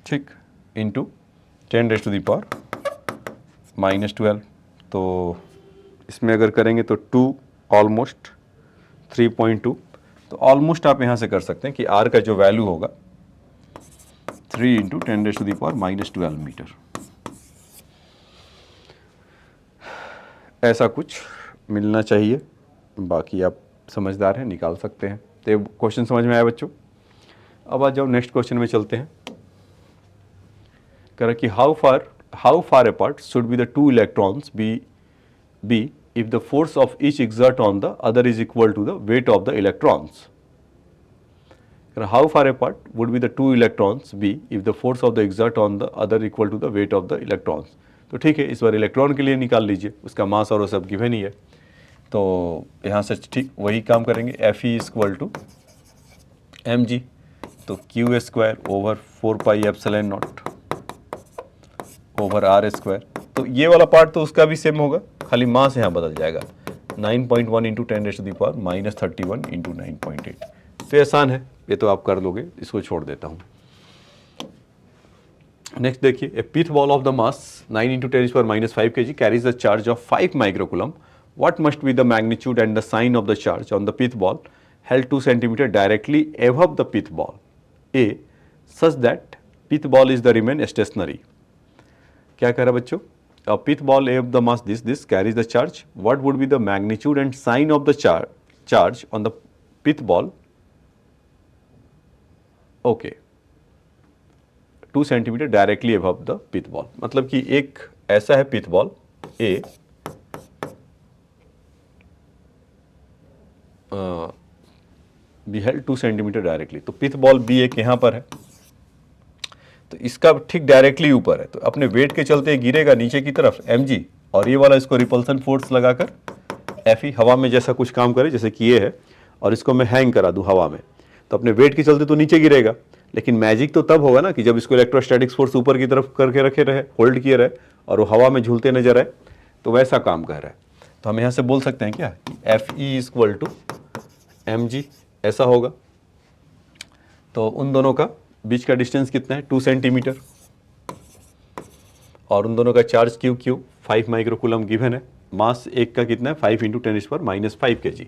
ठीक, इंटू 10⁻⁻12। तो इसमें अगर करेंगे तो 2 ऑलमोस्ट 3.2, तो ऑलमोस्ट आप यहाँ से कर सकते हैं कि R का जो वैल्यू होगा 3 इंटू 10⁻⁻12 मीटर, ऐसा कुछ मिलना चाहिए। बाकी आप समझदार हैं, निकाल सकते हैं। तो क्वेश्चन समझ में आया बच्चों। अब आ जाओ नेक्स्ट क्वेश्चन में चलते हैं। कह रहा कि how far how far apart should be the two electrons be if the force of each exert on the other is equal to the weight of the electrons. How far apart would be the two electrons be if the force of the exert on the other equal to the weight of the electrons. तो ठीक है, इस बार electron के लिए निकाल लीजिए, उसका मास और वो सब गिवन ही है, तो यहाँ से ठीक वही काम करेंगे. F E equal to M G, तो Q square over 4 pi epsilon naught over R square. तो ये वाला पार्ट तो उसका भी सेम होगा, खाली मास यहाँ बदल जाएगा. 9.1 इंटू 10⁻31 इंटू 9.8. तो ये आसान है, ये तो आप कर लोगे, इसको छोड़ देता हूँ. नेक्स्ट देखिए, a pith ball of the mass 9 into 10⁻5 kg carries the charge of 5 microcoulomb. What must be the magnitude and the sign of the charge on the pith ball held 2 cm directly above the pith ball A such that pith ball is the remain stationary. क्या कह रहा है बच्चों? A pith ball of the mass this carries the charge. What would be the magnitude and sign of the charge on the pith ball? Okay, 2 cm directly above the pith ball. मतलब कि एक ऐसा है pith ball A, be held 2 centimetre directly. तो pith ball B एक यहाँ पर है, तो इसका ठीक डायरेक्टली ऊपर है, तो अपने वेट के चलते गिरेगा नीचे की तरफ mg, और ये वाला इसको रिपल्सन फोर्स लगाकर Fe हवा में जैसा कुछ काम करे जैसे कि ये है, और इसको मैं हैंग करा दूँ हवा में, तो अपने वेट के चलते तो नीचे गिरेगा. लेकिन मैजिक तो तब होगा ना कि जब इसको इलेक्ट्रोस्टैटिक्स फोर्स ऊपर की तरफ करके रखे रहे, होल्ड किए रहे, और वो हवा में झूलते नजर आए, तो वैसा काम कर रहा है. तो हम यहाँ से बोल सकते हैं क्या कि Fe इक्वल टू mg ऐसा होगा. तो उन दोनों का बीच का डिस्टेंस कितना है? 2 सेंटीमीटर, और उन दोनों का चार्ज क्यू 5 माइक्रोकूलम गिवन है. मास एक का कितना है? 5 इंटू 10⁻5 kg.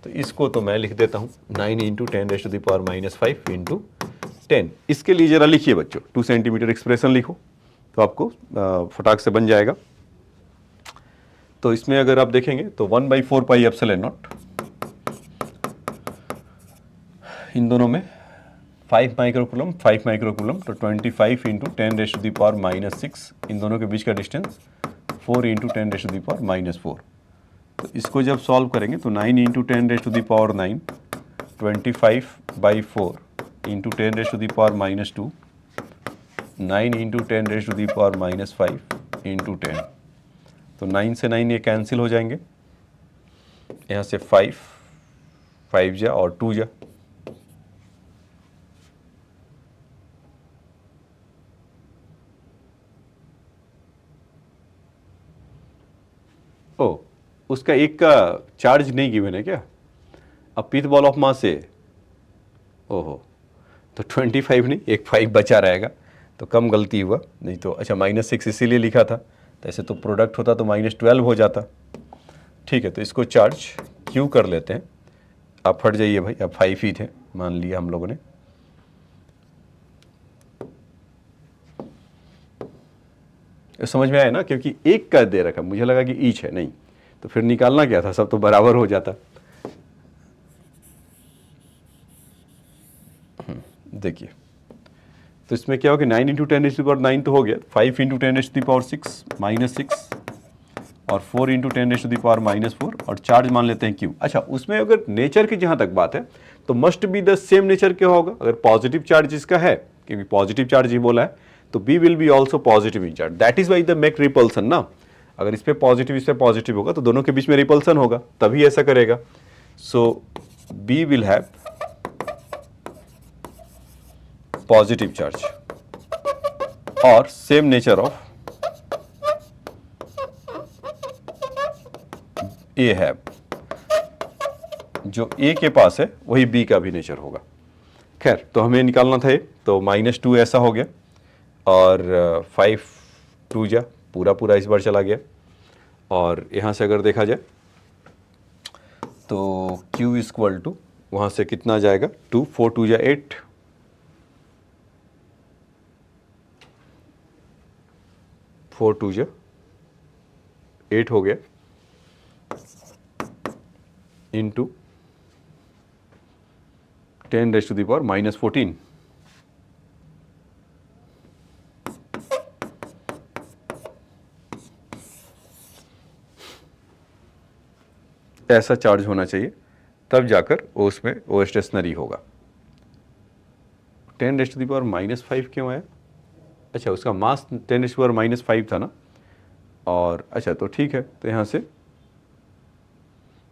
तो इसको तो मैं लिख देता हूँ 9 इंटू 10⁻5 इंटू 10. इसके लिए जरा लिखिए बच्चों, 2 सेंटीमीटर एक्सप्रेशन लिखो, तो आपको फटाक से बन जाएगा. तो इसमें अगर आप देखेंगे तो 1/4 पाई एप्सिलॉन नॉट, इन दोनों में 5 माइक्रोकूलम, तो 25 इंटू 10⁻6, इन दोनों के बीच का डिस्टेंस 4 इंटू 10⁻4. तो इसको जब सॉल्व करेंगे तो 9 इंटू 10⁻9, 25/4 इंटू 10⁻2, 9 इंटू 10⁻5 इंटू 10. तो 9 से 9 ये कैंसिल हो जाएंगे, यहाँ से 5 जा और 2 जा. ओ, उसका एक का चार्ज नहीं गिवन है क्या? अब पिथ बॉल ऑफ मास से, ओहो, तो 25 नहीं, एक 5 बचा रहेगा, तो कम गलती हुआ. नहीं तो अच्छा -6 इसीलिए लिखा था, तो ऐसे तो प्रोडक्ट होता तो -12 हो जाता. ठीक है, तो इसको चार्ज क्यू कर लेते हैं. आप फट जाइए भाई, अब 5 ही थे मान लिया हम लोगों ने. समझ में आया ना, क्योंकि एक का दे रखा, मुझे लगा कि ईच है, नहीं तो फिर निकालना क्या था, सब तो बराबर हो जाता. देखिए, तो इसमें क्या हो गया, 9 इंटू 10⁻9 तो हो गया, 5 इंटू 10⁻6 -6, और 4 इंटू 10⁻4, और चार्ज मान लेते हैं क्यू. अच्छा, उसमें अगर नेचर की जहाँ तक बात है तो must be the same nature क्या होगा? अगर पॉजिटिव चार्ज इसका है, क्योंकि पॉजिटिव चार्ज ही बोला है, तो B will be also positive in charge. That is why the make repulsion ना. अगर इस पे पॉजिटिव होगा तो दोनों के बीच में रिपल्सन होगा, तभी ऐसा करेगा. So B will have positive charge और same nature of A have. जो ए के पास है वही बी का भी नेचर होगा. खैर, तो हमें निकालना था ये, तो -2 ऐसा हो गया, और 5 2 जा पूरा इस बार चला गया. और यहाँ से अगर देखा जाए तो Q इक्वल टू वहाँ से कितना जाएगा, 2, 4 2 जा 8, 4 2 जा 8 हो गया, इंटू 10⁻14. ऐसा चार्ज होना चाहिए, तब जाकर वो उसमें वो स्टेशनरी होगा। 10⁻⁻5 क्यों है? अच्छा, उसका मास 10⁻⁻5 था ना, और अच्छा तो ठीक है, तो यहाँ से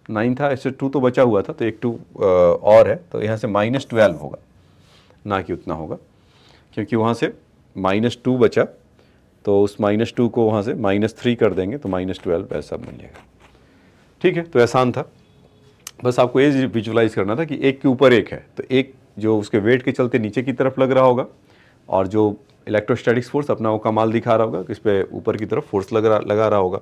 9 था, ऐसे 2 तो बचा हुआ था, तो एक 2 और है, तो यहाँ से -12 होगा, ना कि उतना होगा, क्योंकि वहाँ से -2 बचा, तो उस -2 को वहाँ से -3 कर देंगे तो -12 ऐसा बन जाएगा। ठीक है, तो आसान था, बस आपको ये विजुलाइज करना था कि एक के ऊपर एक है, तो एक जो उसके वेट के चलते नीचे की तरफ लग रहा होगा, और जो इलेक्ट्रोस्टैटिक्स फोर्स अपना वो कमाल दिखा रहा होगा कि इस पे ऊपर की तरफ फोर्स लगा रहा होगा।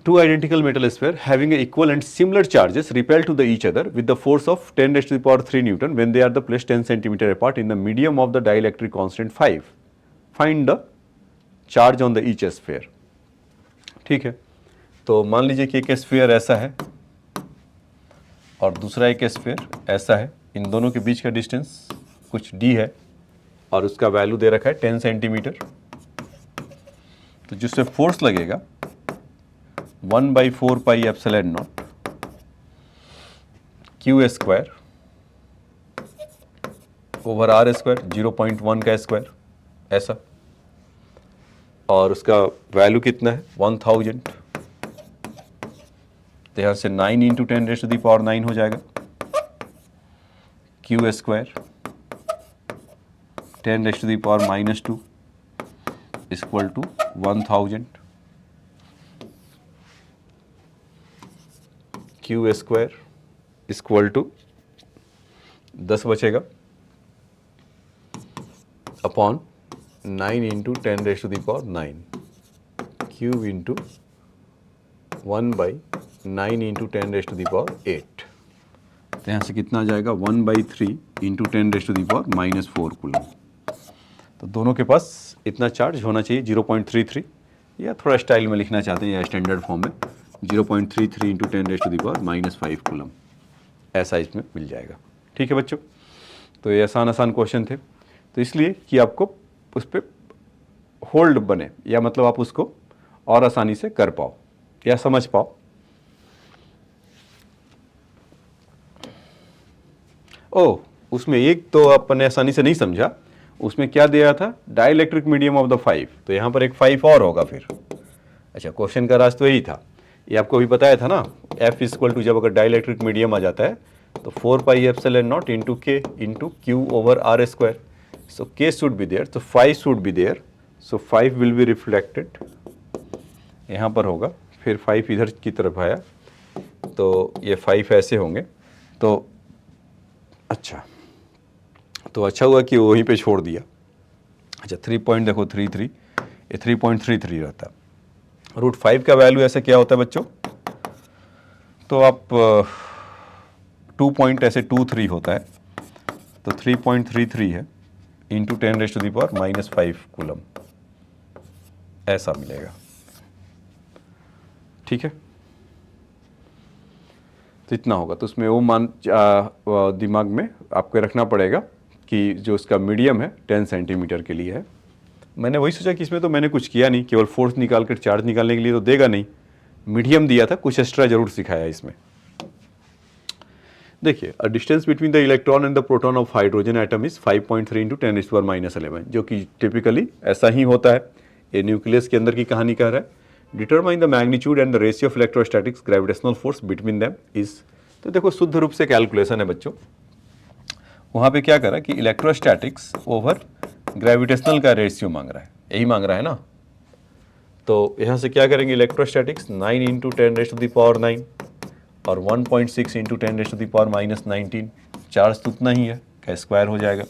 Two identical metal spheres having equal and similar charges repel to each other with the force of 10⁻³ Newton when they are placed 10 cm apart in the medium of the dielectric constant 5. Find the charge on the each sphere. ठीक है, तो मान लीजिए कि एक sphere ऐसा है और दूसरा एक स्फीयर ऐसा है, इन दोनों के बीच का डिस्टेंस कुछ d है और उसका वैल्यू दे रखा है 10 सेंटीमीटर। तो जिससे फोर्स लगेगा 1/4 pi epsilon naught Q square over R square, 0.1 का स्क्वायर ऐसा, और उसका वैल्यू कितना है 1000, तो यहाँ से 9 × 10⁻⁹ हो जाएगा। Q square 10⁻⁻² equal to 1000, Q square equal to 10 बचेगा अपॉन 9 × 10⁻⁹ Q इंटू 1/9 × 10⁻⁸। तो यहाँ से कितना आ जाएगा 1/3 × 10⁻⁻4 कूलम। तो दोनों के पास इतना चार्ज होना चाहिए 0.33, या थोड़ा स्टाइल में लिखना चाहते हैं या स्टैंडर्ड फॉर्म में 0.33 × 10⁻⁻5 कूलम, ऐसा इसमें मिल जाएगा। ठीक है बच्चों, तो ये आसान क्वेश्चन थे, तो इसलिए कि आपको उस पर होल्ड बने, या मतलब आप उसको और आसानी से कर पाओ या समझ पाओ। ओह, उसमें एक तो आपने आसानी से नहीं समझा, उसमें क्या दिया था, डाइलेक्ट्रिक मीडियम ऑफ द 5, तो यहाँ पर एक 5 और होगा फिर। अच्छा, क्वेश्चन का राज तो यही था, ये आपको भी बताया था ना, F इक्वल टू जब अगर डाइलेक्ट्रिक मीडियम आ जाता है तो 4 pi epsilon naught into K into Q over R square, so K should be there, तो 5 should be there, so 5 will be reflected, यहाँ पर होगा, फिर 5 इधर की तरफ आया तो ये 5 ऐसे होंगे, तो अच्छा, तो अच्छा हुआ कि वहीं पे छोड़ दिया। अच्छा, 3 पॉइंट देखो 33, ये 3.33 रहता। √5 का वैल्यू ऐसे क्या होता है बच्चों, तो आप 2 पॉइंट ऐसे 23 होता है, तो 3.33 है इंटू 10⁻⁻5 कूलम, ऐसा मिलेगा। ठीक है, तो इतना होगा, तो उसमें वो मान दिमाग में आपको रखना पड़ेगा कि जो उसका मीडियम है 10 सेंटीमीटर के लिए है। मैंने वही सोचा कि इसमें तो मैंने कुछ किया नहीं, केवल फोर्स निकाल कर चार्ज निकालने के लिए तो देगा नहीं, मीडियम दिया था, कुछ एक्स्ट्रा जरूर सिखाया इसमें। देखिए, a distance between the electron and the proton of hydrogen atom is 5.3 × 10⁻⁻11, जो कि टिपिकली ऐसा ही होता है। ये न्यूक्लियस के अंदर की कहानी कह रहा है। Determine the magnitude and the ratio of electrostatics gravitational force between them is, तो देखो शुद्ध रूप से कैलकुलेशन है बच्चों, वहाँ पे क्या करा कि इलेक्ट्रोस्टैटिक्स ओवर ग्रेविटेशनल का रेशियो मांग रहा है, यही मांग रहा है ना, तो यहाँ से क्या करेंगे, इलेक्ट्रोस्टैटिक्स 9 × 10⁻⁹ और 1.6 × 10⁻⁻19, चार्ज तो उतना ही है, का स्क्वायर हो जाएगा।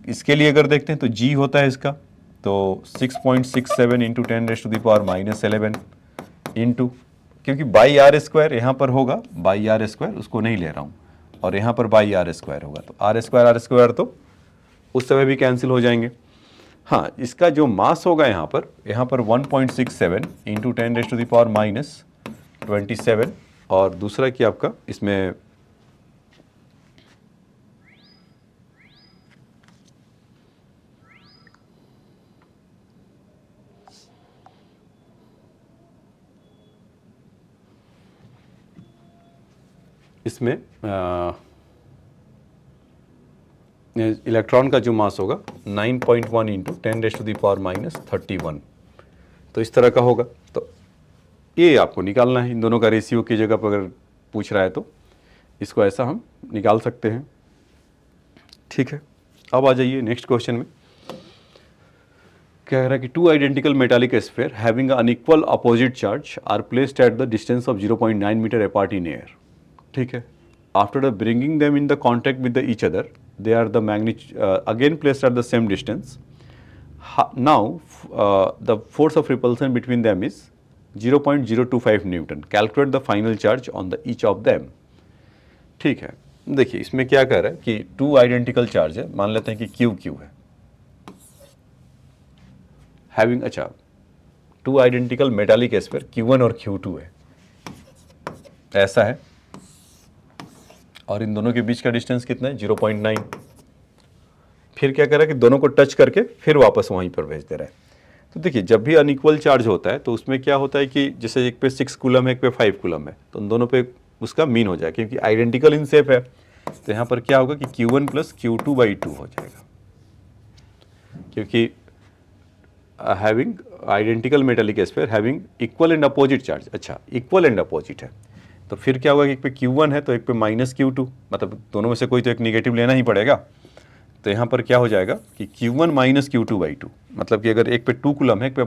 इसके लिए अगर देखते हैं तो G होता है इसका, तो 6.67 × 10⁻⁻11 इंटू, क्योंकि बाई आर स्क्वायर यहाँ पर होगा, बाई आर स्क्वायर उसको नहीं ले रहा हूँ, और यहाँ पर बाई आर स्क्वायर होगा, तो आर स्क्वायर तो उस समय भी कैंसिल हो जाएंगे। हाँ, इसका जो मास होगा यहाँ पर 1.67 × 10⁻⁻27, और दूसरा कि आपका इसमें इसमें इलेक्ट्रॉन का जो मास होगा 9.1 इंटू 10⁻⁻31, तो इस तरह का होगा। तो ये आपको निकालना है, इन दोनों का रेशियो की जगह पर अगर पूछ रहा है तो इसको ऐसा हम निकाल सकते हैं। ठीक है, अब आ जाइए नेक्स्ट क्वेश्चन में। क्या कह रहा है कि two identical metallic sphere having unequal opposite charge are placed at the distance of 0.9 metre apart in air. ठीक है, after the bringing them in the contact with the each other they are the again placed at the same distance. Now the force of repulsion between them is 0.025 Newton. Calculate the final charge on the each of them. ठीक है, देखिए इसमें क्या कह रहा है कि two identical charge है, मान लेते हैं कि क्यू क्यू है, हैविंग, अच्छा to identical metallic sphere Q1 और Q2 है, ऐसा है, और इन दोनों के बीच का डिस्टेंस कितना है 0.9। फिर क्या कर रहा है कि दोनों को टच करके फिर वापस वहीं पर भेज दे रहा है। तो देखिए जब भी अनइक्वल चार्ज होता है तो उसमें क्या होता है कि जैसे एक पे 6 कूलम है, एक पे 5 कूलम है, तो उन दोनों पे उसका मीन हो जाए, क्योंकि आइडेंटिकल इन शेप है। तो यहाँ पर क्या होगा कि Q1 प्लस Q2/2 हो जाएगा, क्योंकि having identical metallic sphere having equal and opposite charge. अच्छा, इक्वल एंड अपोजिट है, तो फिर क्या होगा कि एक पे Q1 है तो एक पे -Q2, मतलब दोनों में से कोई तो एक निगेटिव लेना ही पड़ेगा। तो यहाँ पर क्या हो जाएगा कि Q1 - Q2/2, मतलब कि अगर एक पे 2 कूलम है, एक पे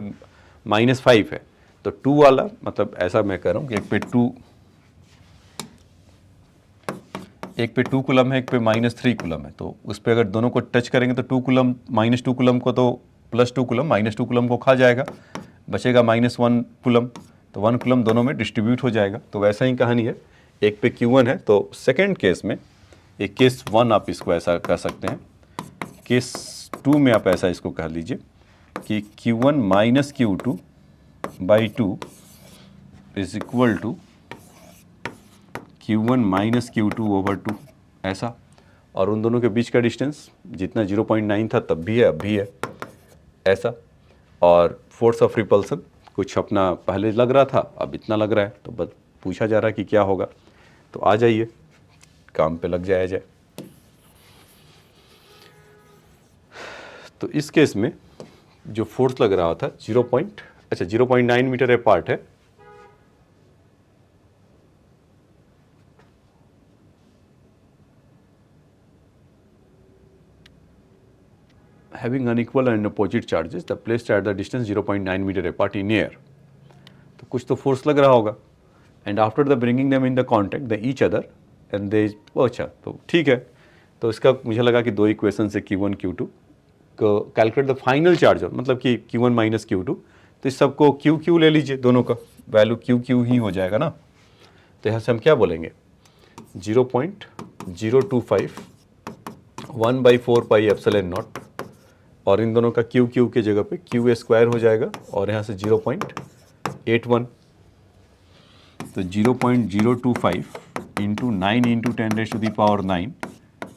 -5 है, तो 2 वाला, मतलब ऐसा मैं कह रहा हूँ कि एक पे 2 कूलम है, एक पे -3 कूलम है, तो उस पर अगर दोनों को टच करेंगे तो 2 कूलम -2 कूलम को तो +2 कूलम -2 कूलम को खा जाएगा, बचेगा -1 कूलम, तो 1 कूलम दोनों में डिस्ट्रीब्यूट हो जाएगा। तो वैसा ही कहानी है, एक पे Q1 है तो सेकेंड केस में, एक केस 1 आप इसको ऐसा कह सकते हैं, केस 2 में आप ऐसा इसको कह लीजिए कि Q1 - Q2/2 is equal to Q1 - Q2/2, ऐसा। और उन दोनों के बीच का डिस्टेंस जितना 0.9 था तब भी है, अब भी है, ऐसा। और फोर्स ऑफ रिपल्सन कुछ अपना पहले लग रहा था, अब इतना लग रहा है, तो बस पूछा जा रहा है कि क्या होगा। तो आ जाइए, काम पे लग जाया जाए। तो इस केस में जो फोर्स लग रहा था 0.9 मीटर अपार्ट है, having unequal and opposite charges the placed at the distance 0.9 meter apart in air, तो कुछ तो फोर्स लग रहा होगा, and after the bringing them in the contact the each other and they, अच्छा तो ठीक है। तो इसका मुझे लगा कि दो इक्वेशन से Q1 Q2 को कैलकुलेट द फाइनल चार्ज, मतलब कि Q1 - Q2, तो इस सबको Q ले लीजिए, दोनों का वैल्यू Q ही हो जाएगा ना। तो यहाँ से हम क्या बोलेंगे 0.025 1/4πε0, और इन दोनों का Q के जगह पे Q² हो जाएगा, और यहाँ से 0.81, तो 0.025 इंटू 9 इंटू 10⁻⁹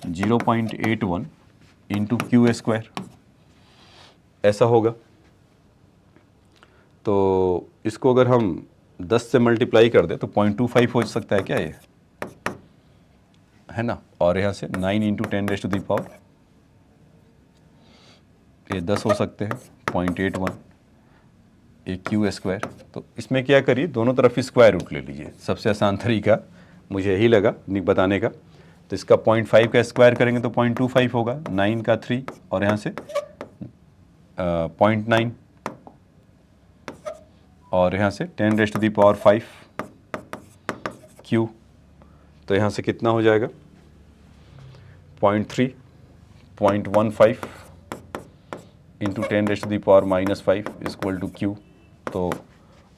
0.81 इंटू Q², ऐसा होगा। तो इसको अगर हम 10 से मल्टीप्लाई कर दें तो 0.25 हो सकता है क्या, ये है ना। और यहाँ से 9 इंटू 10⁻⁴, ये 10 हो सकते हैं, 0.81, ये Q²। तो इसमें क्या करिए, दोनों तरफ स्क्वायर रूट ले लीजिए, सबसे आसान तरीका मुझे यही लगा बताने का। तो इसका 0.5 का स्क्वायर करेंगे तो 0.25 होगा, 9 का 3, और यहाँ से 0.9, और यहाँ से 10⁻⁵ Q, तो यहाँ से कितना हो जाएगा 0.3, 0.15 इंटू 10⁻⁻5 इक्वल टू Q, तो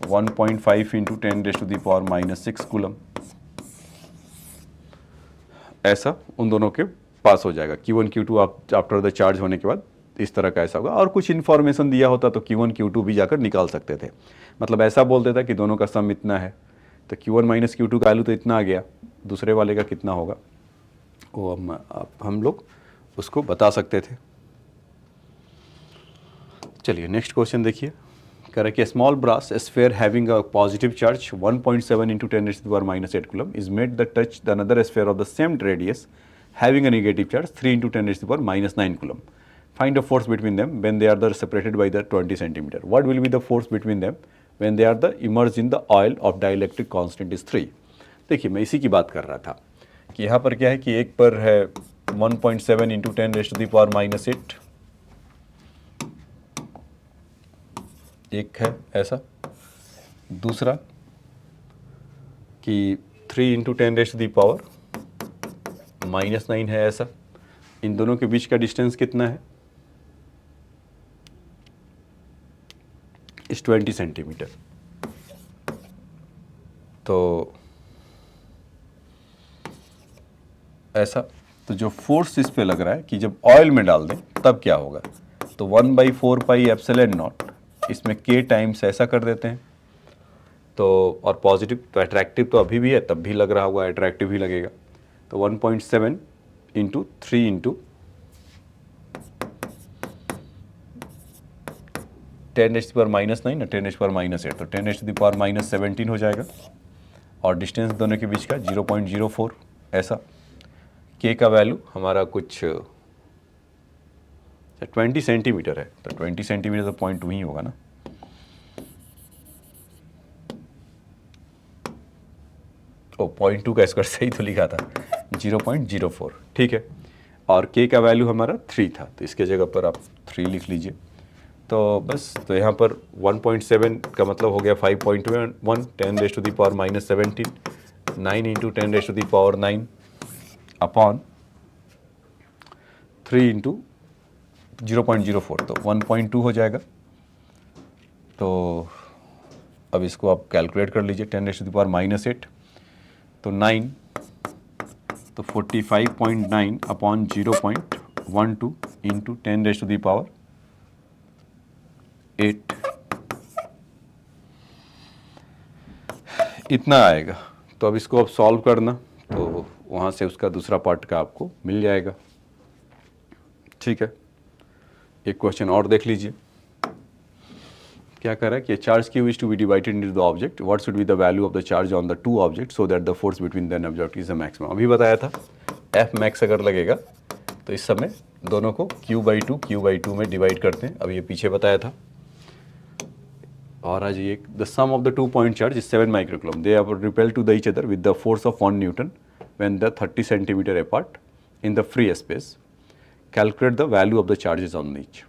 1.5 इंटू 10⁻⁻6 कूलम, ऐसा उन दोनों के पास हो जाएगा। Q1 Q2 after the charge होने के बाद इस तरह का ऐसा होगा। और कुछ इन्फॉर्मेशन दिया होता तो Q1 Q2 भी जाकर निकाल सकते थे, मतलब ऐसा बोल देता कि दोनों का सम इतना है, तो Q1 - Q2 का वैल्यू तो इतना आ गया, दूसरे वाले का कितना होगा वो हम लोग उसको बता सकते थे। चलिए नेक्स्ट क्वेश्चन देखिए, कह रहा है कि small brass sphere having a positive charge 1.7 into 10⁻⁻8 coulomb is made the touch the another sphere of the same radius having a negative charge 3 into 10⁻⁹ coulomb. Find the force between them when they are the separated by the 20 centimeter. What will be the force between them when they are the immersed in the oil of dielectric constant is 3. देखिए मैं इसी की बात कर रहा था कि यहाँ पर क्या है कि एक पर है 1.7 into 10⁻⁻8, एक है ऐसा, दूसरा कि 3 into 10⁻⁻9 है ऐसा। इन दोनों के बीच का डिस्टेंस कितना है? इस 20 सेंटीमीटर। तो ऐसा, तो जो फोर्स इस पे लग रहा है कि जब ऑयल में डाल दें तब क्या होगा, तो 1/4πε0 इसमें k टाइम्स ऐसा कर देते हैं। तो और पॉजिटिव तो अट्रैक्टिव तो अभी भी है, तब भी लग रहा होगा, अट्रैक्टिव ही लगेगा। तो 1.7 into 3 into 10⁻⁻9 ना 10⁻⁻8, तो 10⁻⁻17 हो जाएगा। और डिस्टेंस दोनों के बीच का 0.04 ऐसा। k का वैल्यू हमारा कुछ 20 सेंटीमीटर है, तो 20 सेंटीमीटर तो पॉइंट वही होगा ना। ओ 0.2 का स्क्वायर सही तो लिखा था, 0.04, ठीक है। और k का वैल्यू हमारा 3 था, तो इसके जगह पर आप 3 लिख लीजिए। तो बस, तो यहाँ पर 1.7 का मतलब हो गया 5.1 10⁻⁻17 9 into 10⁻⁹ अपॉन 3 into 0.04, तो 1.2 हो जाएगा। तो अब इसको आप कैलकुलेट कर लीजिए, 10⁻⁻8 तो 9, तो 45.9 अपॉन 0.12 इंटू 10⁻⁸ 8 इतना आएगा। तो अब इसको अब सॉल्व करना, तो वहाँ से उसका दूसरा पार्ट का आपको मिल जाएगा, ठीक है। एक क्वेश्चन और देख लीजिए, क्या कर रहा है कि charge Q is to be divided into the object, what should be the value of the charge on the two object so that the force between then object is the maximum. अभी बताया था F max अगर लगेगा तो इस समय दोनों को Q/2 में डिवाइड करते हैं, अब ये पीछे बताया था। और आज ये the sum of the 2 point charge is 7 microcoulomb, they are repel to the each other with the force of 1 newton when the 30 centimetre apart in the free space, calculate the value of the charges on each.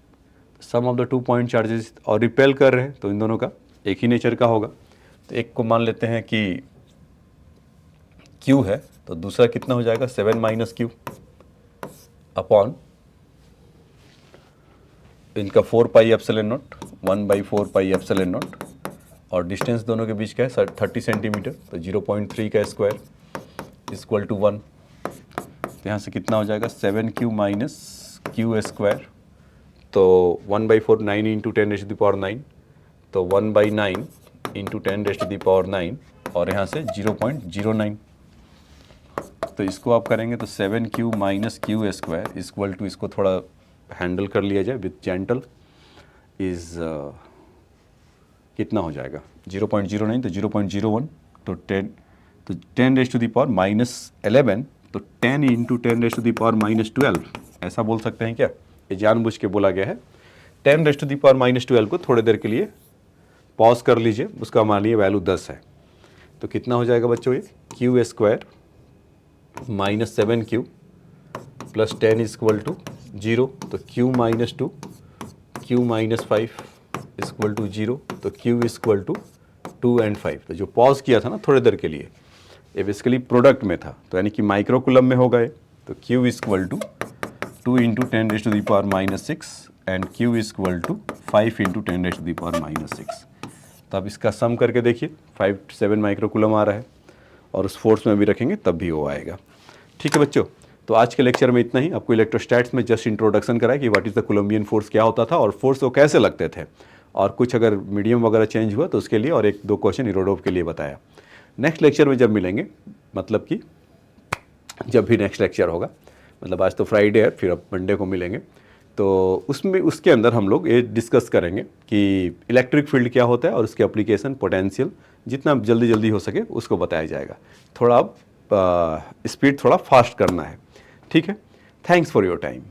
Sum of the 2 point charges और repel कर रहे हैं तो इन दोनों का एक ही nature का होगा। तो एक को मान लेते हैं कि Q है, तो दूसरा कितना हो जाएगा 7 - Q अपॉन इनका 4πε0 1/4πε0 और डिस्टेंस दोनों के बीच का है 30 सेंटीमीटर, तो 0.3 का स्क्वायर इक्वल टू 1। तो यहाँ से कितना हो जाएगा 7Q - Q स्क्वायर, तो 1/4 9 इंटू 10⁻⁹, तो 1/9 इंटू 10⁻⁹ और यहाँ से 0.09। तो इसको आप करेंगे तो 7Q - Q square equal to, इसको थोड़ा हैंडल कर लिया जाए विथ जेंटल, इज कितना हो जाएगा 0.09, तो 0.01, तो 10 -11, तो 10 इंटू 10⁻⁻12 ऐसा बोल सकते हैं क्या? ये जानबूझ के बोला गया है। 10⁻⁻12 को थोड़ी देर के लिए पॉज कर लीजिए, उसका मान लीजिए वैल्यू 10 है। तो कितना हो जाएगा बच्चों, ये Q square -7Q plus 10 equal to 0, तो Q - 2 Q - 5 इक्वल टू 0, तो Q इक्वल टू 2 and 5। तो जो पॉज किया था ना थोड़ी देर के लिए, ये बेसिकली प्रोडक्ट में था, तो यानी कि माइक्रोकूलम में हो गए। तो Q equal to 2 into 10⁻⁻6 and Q equal to 5 into 10⁻⁻6। तो अब इसका सम करके देखिए, 7 माइक्रोकूलम आ रहा है और उस फोर्स में भी रखेंगे तब भी वो आएगा। ठीक है बच्चों, तो आज के लेक्चर में इतना ही। आपको इलेक्ट्रोस्टैट्स में जस्ट इंट्रोडक्शन कराया कि what is the Columbian force क्या होता था और फोर्स वो कैसे लगते थे, और कुछ अगर मीडियम वगैरह चेंज हुआ तो उसके लिए, और 1-2 क्वेश्चन इरोडोव के लिए बताया। नेक्स्ट लेक्चर में जब मिलेंगे, मतलब कि जब भी नेक्स्ट लेक्चर होगा, मतलब आज तो फ्राइडे है, फिर अब मंडे को मिलेंगे, तो उसमें उसके अंदर हम लोग ये डिस्कस करेंगे कि इलेक्ट्रिक फील्ड क्या होता है और उसके एप्लीकेशन, पोटेंशियल, जितना जल्दी जल्दी हो सके उसको बताया जाएगा। थोड़ा अब स्पीड थोड़ा फास्ट करना है, ठीक है। Thanks for your time.